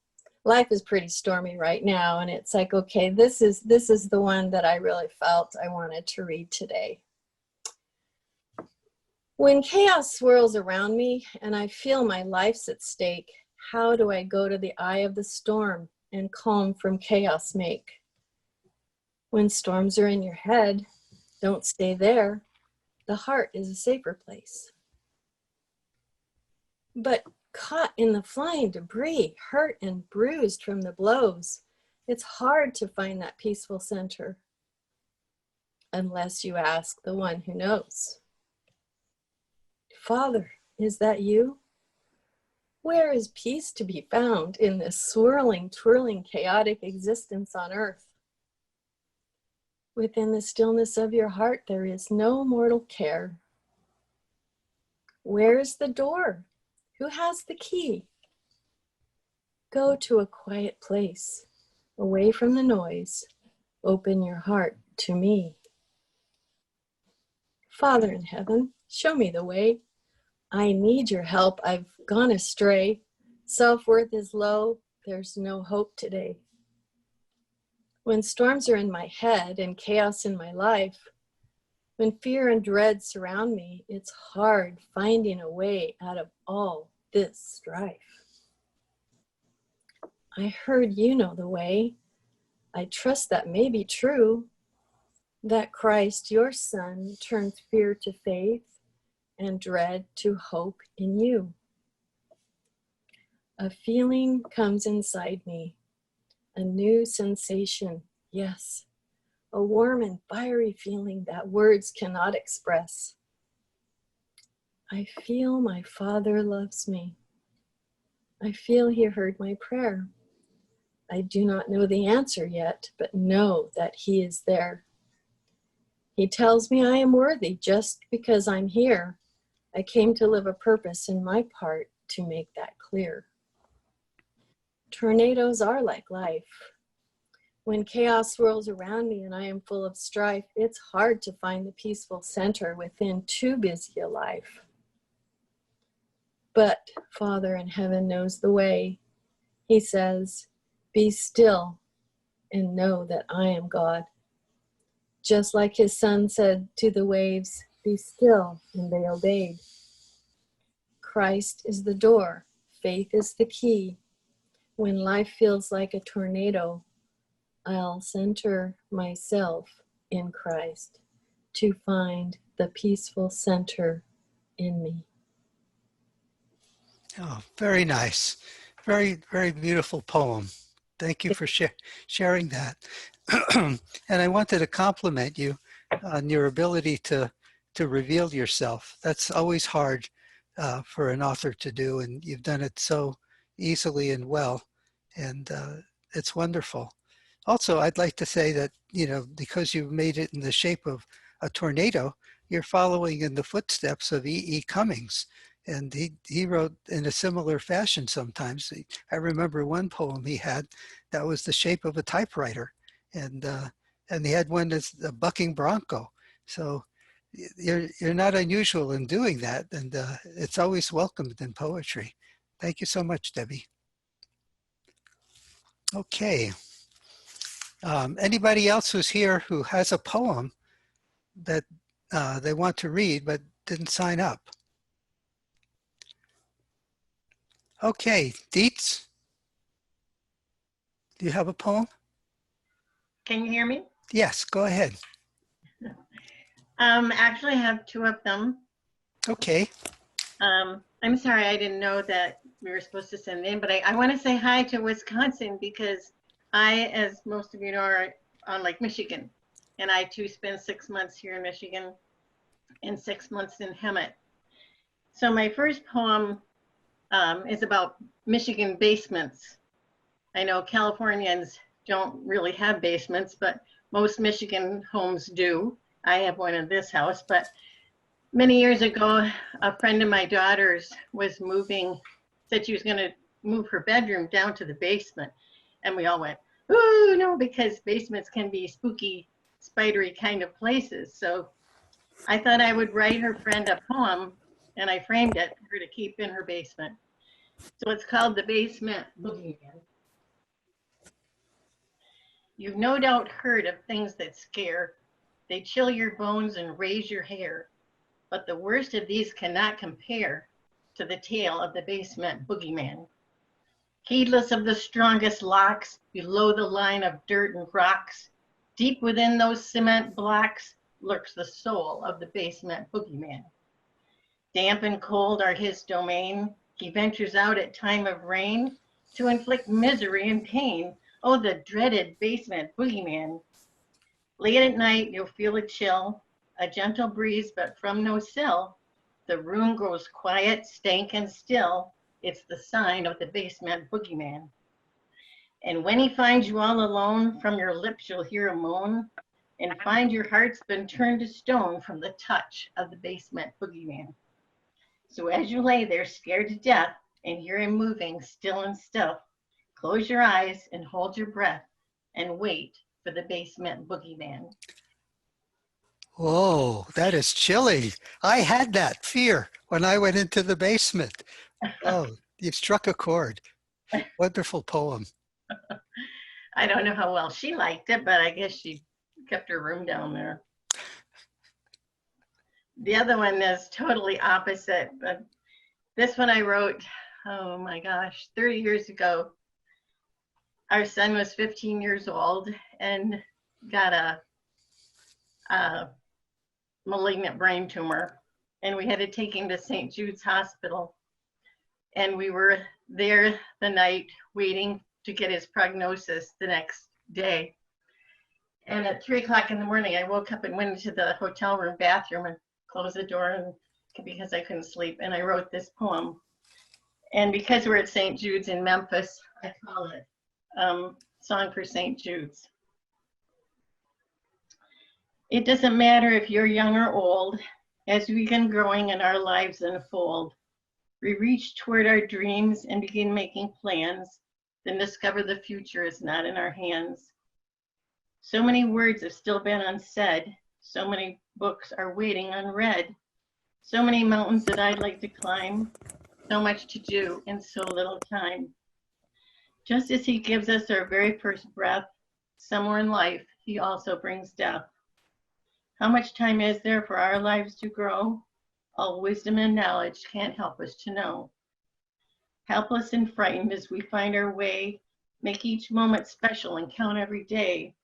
Life is pretty stormy right now, and it's like, okay, this is the one that I really felt I wanted to read today. When chaos swirls around me and I feel my life's at stake, how do I go to the eye of the storm and calm from chaos make? When storms are in your head, don't stay there. The heart is a safer place. But caught in the flying debris, hurt and bruised from the blows, it's hard to find that peaceful center unless you ask the one who knows. Father, is that you? Where is peace to be found in this swirling, twirling, chaotic existence on earth? Within the stillness of your heart, there is no mortal care. Where is the door? Who has the key? Go to a quiet place, away from the noise. Open your heart to me. Father in heaven, show me the way. I need your help. I've gone astray. Self-worth is low. There's no hope today. When storms are in my head and chaos in my life, when fear and dread surround me, it's hard finding a way out of all this strife. I heard you know the way. I trust that may be true, that Christ, your Son, turns fear to faith and dread to hope in you. A feeling comes inside me, a new sensation, yes, a warm and fiery feeling that words cannot express. I feel my Father loves me. I feel he heard my prayer. I do not know the answer yet, but know that he is there. He tells me I am worthy just because I'm here. I came to live a purpose in my part to make that clear. Tornadoes are like life. When chaos swirls around me and I am full of strife, it's hard to find the peaceful center within too busy a life. But Father in heaven knows the way. He says, be still and know that I am God. Just like his Son said to the waves, Be still, and they obeyed. Christ is the door. Faith is the key. When life feels like a tornado, I'll center myself in Christ to find the peaceful center in me. Oh, very nice. Very, very beautiful poem. Thank you for sharing that. And I wanted to compliment you on your ability to reveal yourself. That's always hard for an author to do, and you've done it so easily and well, and it's wonderful. Also, I'd like to say that, you know, because you've made it in the shape of a tornado, you're following in the footsteps of E.E. Cummings. And he wrote in a similar fashion sometimes. I remember one poem he had that was the shape of a typewriter. And he had one that's a bucking bronco. So you're not unusual in doing that. And it's always welcomed in poetry. Thank you so much, Debbie. Okay. Anybody else who's here who has a poem that they want to read but didn't sign up? Okay, Dietz, do you have a poem? Can you hear me? Yes, go ahead. Actually, I have two of them. Okay. I'm sorry, I didn't know that we were supposed to send in, but I want to say hi to Wisconsin because I, as most of you know, are on Lake Michigan, and I too spent 6 months here in Michigan and 6 months in Hemet. So my first poem is about Michigan basements. I know Californians don't really have basements, but most Michigan homes do. I have one in this house, but many years ago, a friend of my daughter's was moving, said she was going to move her bedroom down to the basement. And we all went, ooh, no, because basements can be spooky, spidery kind of places. So I thought I would write her friend a poem, and I framed it for her to keep in her basement. So it's called The Basement Boogeyman. You've no doubt heard of things that scare. They chill your bones and raise your hair. But the worst of these cannot compare to the tale of the basement boogeyman. Heedless of the strongest locks below the line of dirt and rocks, deep within those cement blocks lurks the soul of the basement boogeyman. Damp and cold are his domain. He ventures out at time of rain to inflict misery and pain. Oh, the dreaded basement boogeyman. Late at night, you'll feel a chill, a gentle breeze, but from no sill. The room grows quiet, stank, and still. It's the sign of the basement boogeyman. And when he finds you all alone, from your lips you'll hear a moan, and find your heart's been turned to stone from the touch of the basement boogeyman. So as you lay there scared to death and hear him moving still and still, close your eyes and hold your breath and wait for the basement boogeyman. Whoa, that is chilly. I had that fear when I went into the basement. Oh, you've struck a chord. Wonderful poem. I don't know how well she liked it, but I guess she kept her room down there. The other one is totally opposite, but this one I wrote, oh my gosh, 30 years ago. Our son was 15 years old and got a malignant brain tumor, and we had to take him to St. Jude's Hospital. And we were there the night waiting to get his prognosis the next day. And at 3 o'clock in the morning, I woke up and went into the hotel room bathroom and closed the door and, because I couldn't sleep. And I wrote this poem. And because we're at St. Jude's in Memphis, I call it Song for St. Jude's. It doesn't matter if you're young or old, as we begin growing and our lives unfold. We reach toward our dreams and begin making plans, then discover the future is not in our hands. So many words have still been unsaid. So many books are waiting unread. So many mountains that I'd like to climb. So much to do in so little time. Just as he gives us our very first breath, somewhere in life, he also brings death. How much time is there for our lives to grow? All wisdom and knowledge can't help us to know. Helpless and frightened as we find our way, make each moment special and count every day.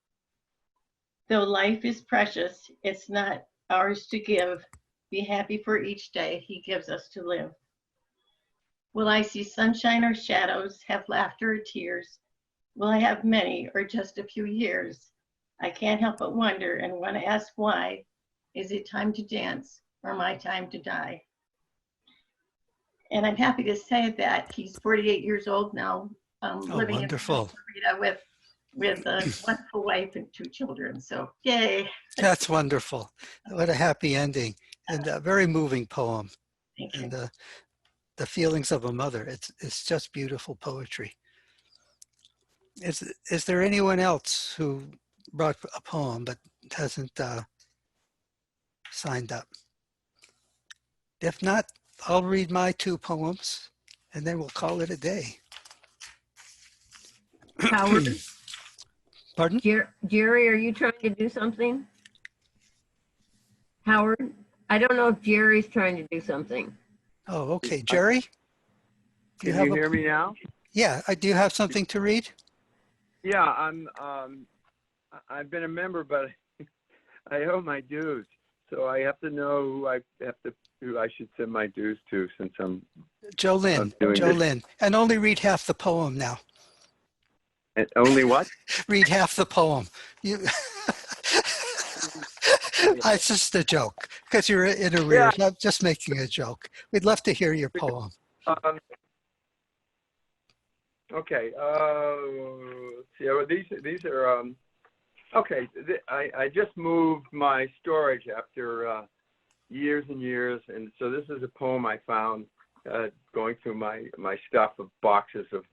Though life is precious, it's not ours to give. Be happy for each day he gives us to live. Will I see sunshine or shadows, have laughter or tears? Will I have many or just a few years? I can't help but wonder and want to ask why. Is it time to dance or my time to die? And I'm happy to say that he's 48 years old now, living wonderful. in Florida with a wonderful wife and 2 children. So yay. That's wonderful. What a happy ending, and a very moving poem. Thank you. And the feelings of a mother. It's just beautiful poetry. Is there anyone else who brought a poem but hasn't signed up? If not, I'll read my 2 poems and then we'll call it a day. Howard? Pardon? Jerry, are you trying to do something? Howard? I don't know if Jerry's trying to do something. Oh, okay. Jerry? Do Can you hear me now? Yeah. Do you have something to read? Yeah, I've been a member, but I owe my dues. So I have to know who I should send my dues to, since I'm Jolynn. Jolynn. And only read half the poem now. And only what? Read half the poem. It's just a joke, because you're in arrears. Yeah. I'm just making a joke. We'd love to hear your poem. Okay. Let's see. Well, these are okay. I just moved my storage after years and years, and so this is a poem I found going through my stuff of boxes of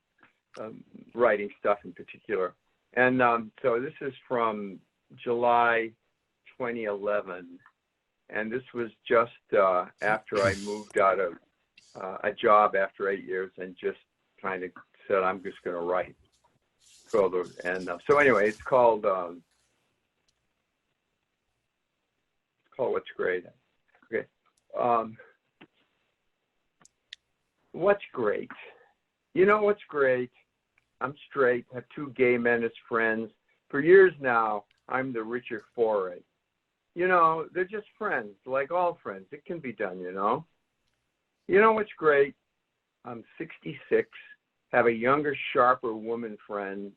writing stuff in particular. And so this is from July 2011, and this was just after I moved out of a job after 8 years and just kind of said I'm just going to write. So anyway, it's called What's Great. Okay. What's great? You know what's great? I'm straight, have 2 gay men as friends. For years now, I'm the richer for it. You know, they're just friends, like all friends. It can be done, you know. You know what's great? I'm 66, have a younger, sharper woman friend,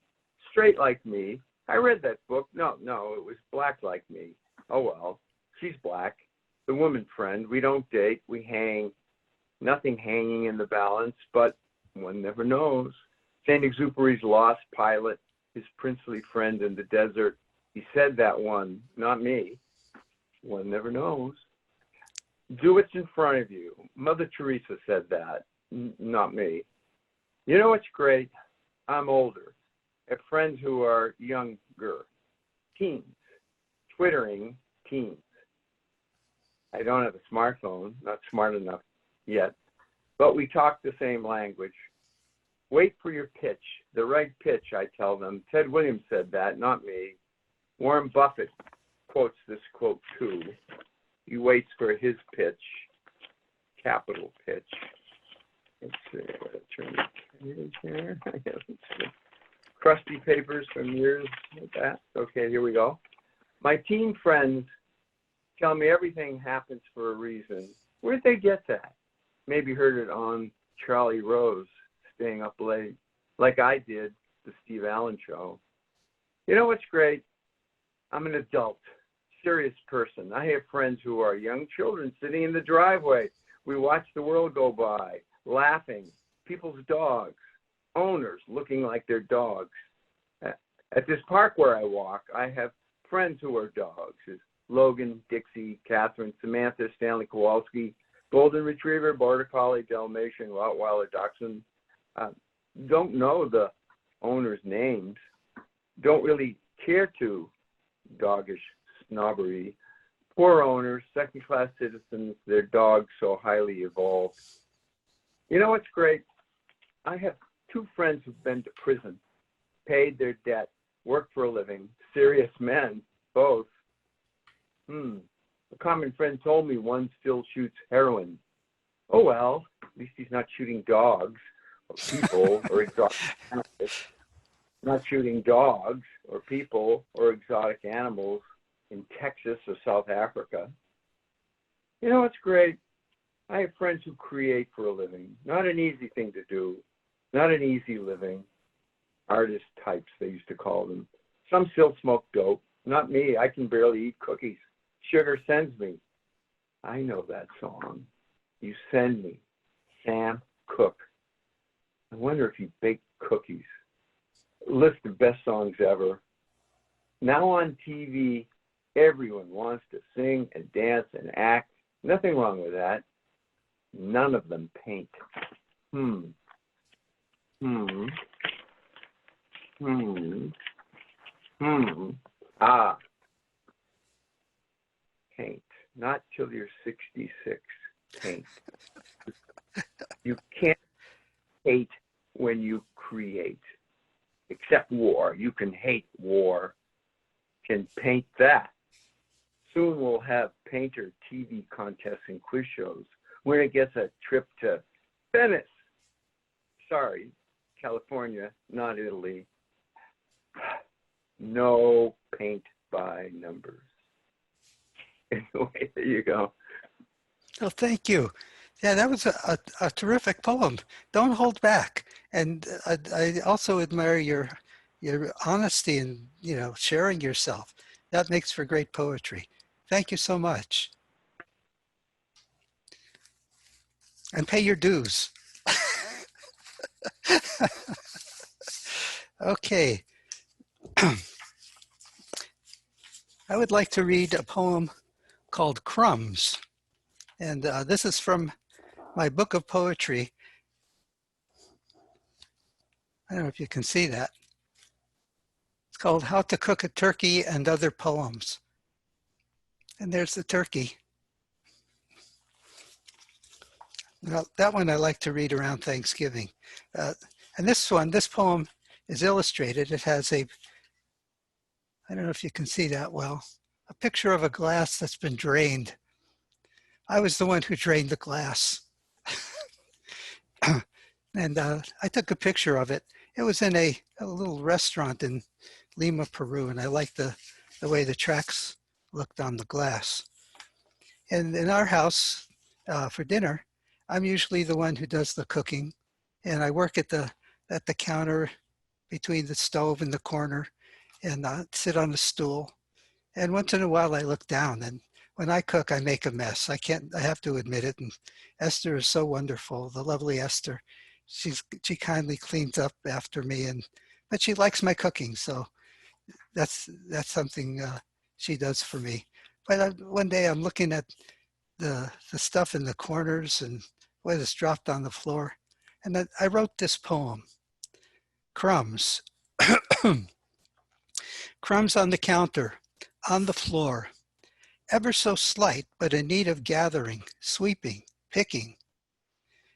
straight like me. I read that book. No, it was black like me. Oh, well, she's black. The woman friend, we don't date, we hang. Nothing hanging in the balance, but one never knows. Saint Exupéry's lost pilot, his princely friend in the desert. He said that one, not me. One never knows. Do what's in front of you. Mother Teresa said that, not me. You know what's great? I'm older. I have friends who are younger, teens, twittering teens. I don't have a smartphone, not smart enough yet, but we talk the same language. Wait for your pitch, the right pitch, I tell them. Ted Williams said that, not me. Warren Buffett quotes this quote too. He waits for his pitch, capital pitch. Let's see, turn the page here. Crusty papers from years like that. Okay, here we go. My teen friends tell me everything happens for a reason. Where'd they get that? Maybe heard it on Charlie Rose, staying up late, like I did, the Steve Allen show. You know what's great? I'm an adult, serious person. I have friends who are young children sitting in the driveway. We watch the world go by, laughing, people's dogs, owners looking like their dogs. At this park where I walk, I have friends who are dogs. It's Logan, Dixie, Catherine, Samantha, Stanley Kowalski, Golden Retriever, Border Collie, Dalmatian, Rottweiler, Dachshund. Don't know the owners' names. Don't really care to. Doggish snobbery. Poor owners, second-class citizens, their dogs so highly evolved. You know what's great? I have 2 friends who've been to prison, paid their debt, worked for a living, serious men, both. A common friend told me one still shoots heroin. Oh well, at least he's not shooting dogs or people or exotic animals. Not shooting dogs or people or exotic animals in Texas or South Africa. You know, it's great. I have friends who create for a living. Not an easy thing to do. Not an easy living. Artist types, they used to call them. Some still smoke dope. Not me. I can barely eat cookies. Sugar sends me. I know that song. You send me. Sam Cooke. I wonder if you bake cookies. List of best songs ever. Now on TV, everyone wants to sing and dance and act. Nothing wrong with that. None of them paint. Ah. Paint. Not till you're 66. Paint. You can't hate when you create. Except war. You can hate war. Can paint that. Soon we'll have painter TV contests and quiz shows. Winner gets a trip to Venice. Sorry, California, not Italy. No paint by numbers. Anyway, there you go. Oh, thank you. Yeah, that was a terrific poem. Don't hold back. And I also admire your honesty in, sharing yourself. That makes for great poetry. Thank you so much. And pay your dues. Okay. I would like to read a poem called Crumbs. And this is from my book of poetry. I don't know if you can see that. It's called How to Cook a Turkey and Other Poems. And there's the turkey. Well, that one I like to read around Thanksgiving. And this poem is illustrated. It has I don't know if you can see that well, a picture of a glass that's been drained. I was the one who drained the glass. And I took a picture of it. It was in a little restaurant in Lima, Peru, and I liked the way the tracks looked on the glass. And in our house for dinner, I'm usually the one who does the cooking, and I work at the counter between the stove and the corner, and sit on a stool. And once in a while, I look down, and when I cook, I make a mess. I have to admit it. And Esther is so wonderful, the lovely Esther. She kindly cleans up after me, but she likes my cooking, so that's something she does for me. But one day I'm looking at the stuff in the corners and what is dropped on the floor, and I wrote this poem, Crumbs. Crumbs on the counter, on the floor, ever so slight, but in need of gathering, sweeping, picking.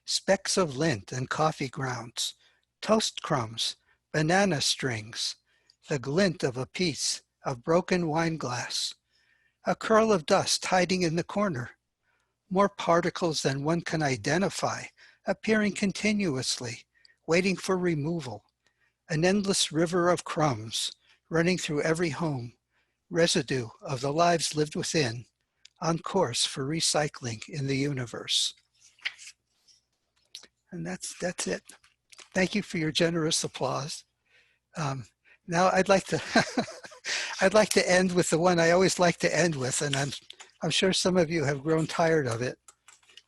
Specks of lint and coffee grounds, toast crumbs, banana strings, the glint of a piece of broken wine glass, a curl of dust hiding in the corner, more particles than one can identify, appearing continuously, waiting for removal, an endless river of crumbs running through every home, residue of the lives lived within, on course for recycling in the universe. And that's it. Thank you for your generous applause. Now I'd like to I'd like to end with the one I always like to end with, and I'm sure some of you have grown tired of it.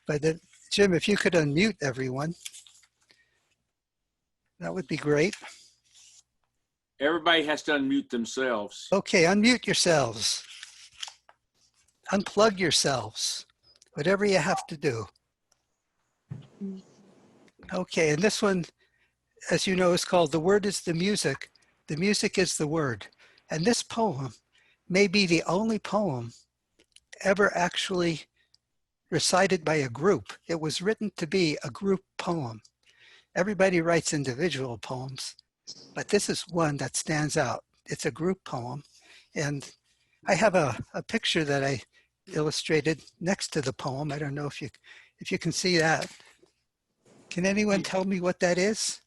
But Jim, if you could unmute everyone, that would be great. Everybody has to unmute themselves. Okay, unmute yourselves. Unplug yourselves. Whatever you have to do. Okay, and this one, as you know, is called The Word is the Music. The music is the word. And this poem may be the only poem ever actually recited by a group. It was written to be a group poem. Everybody writes individual poems, but this is one that stands out. It's a group poem, and I have a picture that I illustrated next to the poem. I don't know if you can see that. Can anyone tell me what that is?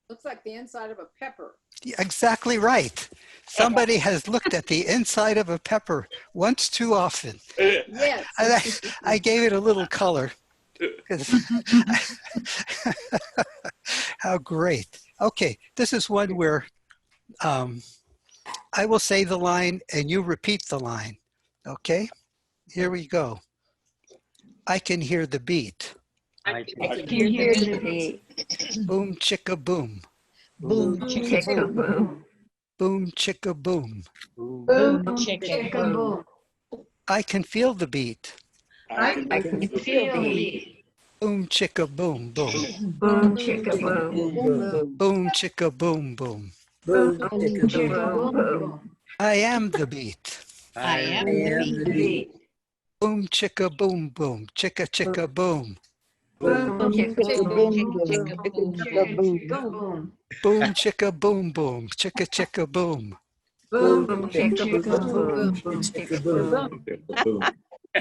Looks like the inside of a pepper. Yeah, exactly right. Somebody has looked at the inside of a pepper once too often. Yes. I gave it a little color. How great. Okay, this is one where I will say the line and you repeat the line. Okay, here we go. I can hear the beat. I can hear the beat. Boom chicka boom. Boom, chicka, boom. Boom chicka boom. Boom, chicka, boom. I can feel the beat. I can feel the beat. Boom chicka boom boom. Boom chicka boom. Boom chicka boom boom. Boom chicka boom boom. I am the beat. I am the beat. Boom chicka boom boom. Chicka chicka boom. Boom chicka boom boom. Boom chicka boom boom. Chicka chicka boom. Boom chicka boom boom. Chicka boom.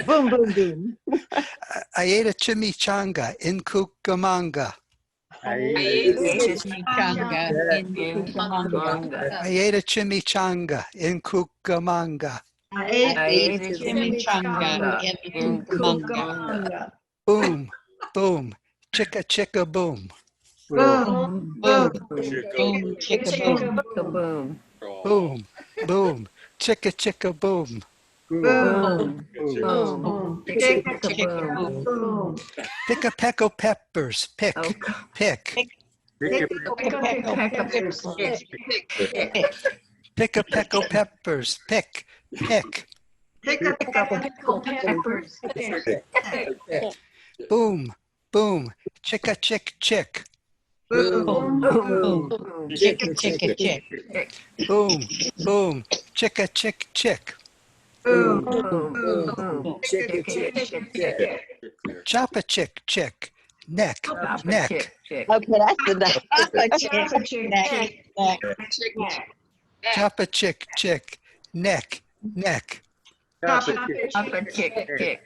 Boom, boom, boom. I ate a chimichanga in Cucamonga. I ate a Chimichanga in Cucamonga. I ate a chimichanga in Cucamonga. I ate a chimichanga in Cucamonga. Boom, boom, chicka chicka boom. Boom, boom, boom, chicka, boom. Boom. Boom, boom, chicka chicka boom. Boom. Boom. Chicka boom. Pick a peck of peppers. Pick, pick. Pick a peppers. Pick a peck of peppers. Pick, pick. Pick a peppers. Boom, boom, chicka chick chick. Boom. Boom. Chicka, chicka, chick. Boom, boom, chicka chick chick. Boom. Boom. Chicka. Chop a chick chick. Neck, neck. Okay, that's the Chop a chick chick. Neck, neck. Up a chick.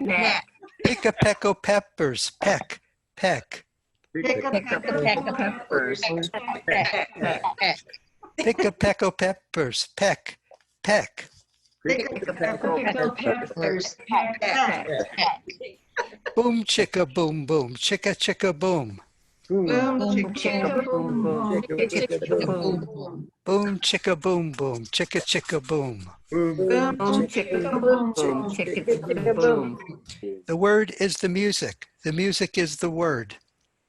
Neck. Pick a peck of peppers. Peck, peck. Pick a peck of peppers. Pick a peck of peppers. Peck, peck. Pick a peck of peppers. Boom chicka boom boom. Chicka chicka boom. Boom chicka boom boom. Chicka boom. Boom chicka boom boom. Chicka chicka boom. Boom chicka boom boom. Chicka boom. The word is the music. The music is the word.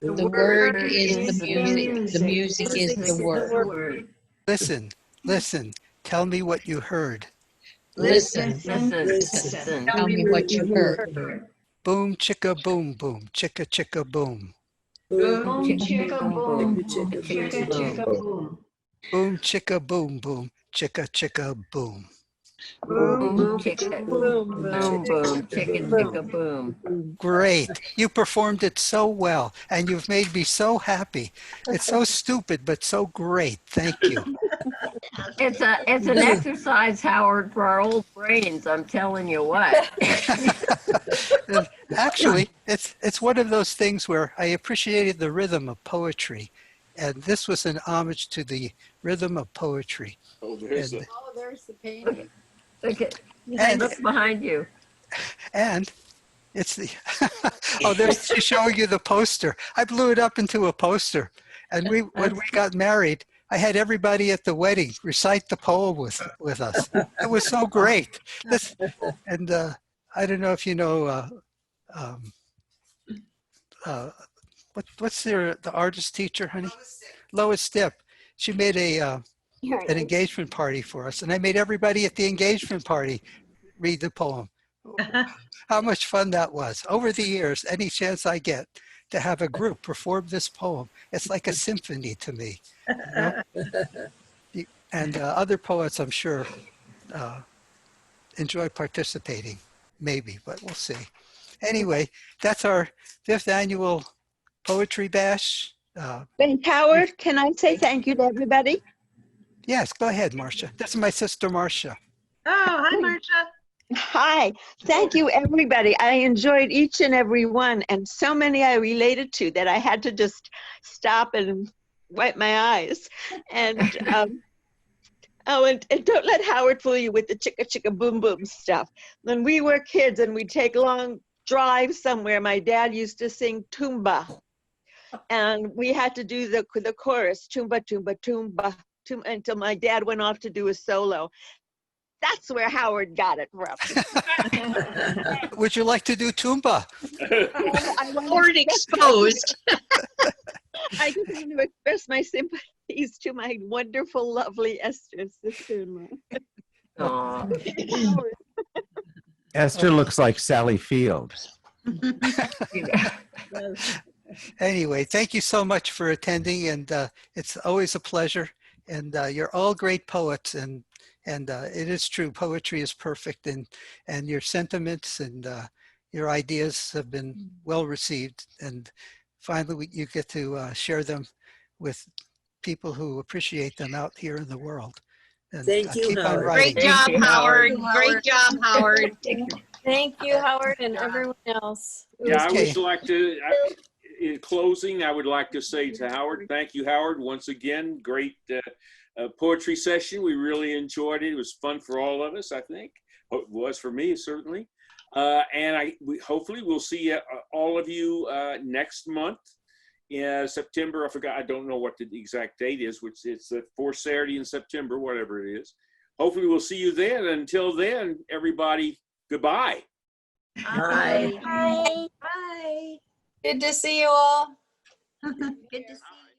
The word is the music. The music is the word. Listen, listen. Tell me what you heard. Listen. Tell me what you heard. Boom chicka boom boom. Chicka chicka boom. Boom chicka boom. Chicka boom. Boom chicka boom boom. Chicka chicka boom. Boom chicka boom boom. Chicka boom. Great. You performed it so well and you've made me so happy. It's so stupid but so great. Thank you. It's an exercise, Howard, for our old brains. I'm telling you what. Actually, it's one of those things where I appreciated the rhythm of poetry, and this was an homage to the rhythm of poetry. Oh, there's the painting. Look behind you. And it's the oh, there's she's showing you the poster. I blew it up into a poster, and when we got married, I had everybody at the wedding recite the poem with us. It was so great. And I don't know if you know, what's the artist teacher, honey? Lois Stipp. She made an engagement party for us, and I made everybody at the engagement party read the poem. How much fun that was. Over the years, any chance I get to have a group perform this poem, it's like a symphony to me. You know? And other poets, I'm sure, enjoy participating, maybe, but we'll see. Anyway, that's our 5th annual Poetry Bash. Thank Howard, can I say thank you to everybody? Yes, go ahead, Marcia. This is my sister, Marcia. Oh, hi, Marcia. Hi, thank you, everybody. I enjoyed each and every one, and so many I related to that I had to just stop and wipe my eyes. And oh, and don't let Howard fool you with the chicka chicka boom boom stuff. When we were kids and we'd take long drives somewhere, my dad used to sing Tumba, and we had to do the chorus, Tumba, Tumba, Tumba, Tumba, until my dad went off to do a solo. That's where Howard got it from. Would you like to do Tumba? Howard exposed. I just want to express my sympathies to my wonderful, lovely Esther, sister-in-law. Esther looks like Sally Field. Anyway, thank you so much for attending, and it's always a pleasure. And you're all great poets, and it is true, poetry is perfect, and your sentiments and your ideas have been well received, and finally you get to share them with people who appreciate them out here in the world. And Thank you, keep on Howard. writing. Great job, Howard. Great job, Howard. Thank you, Howard, and everyone else. Yeah, I would like to, in closing, I would like to say to Howard, thank you, Howard, once again. Great poetry session. We really enjoyed it. It was fun for all of us, I think. It was for me, certainly. And hopefully we'll see all of you next month in September. I don't know what the exact date is, which it's the fourth Saturday in September, whatever it is. Hopefully we'll see you then. Until then, everybody, goodbye. Bye. Bye. Bye. Good to see you all. Good to see you.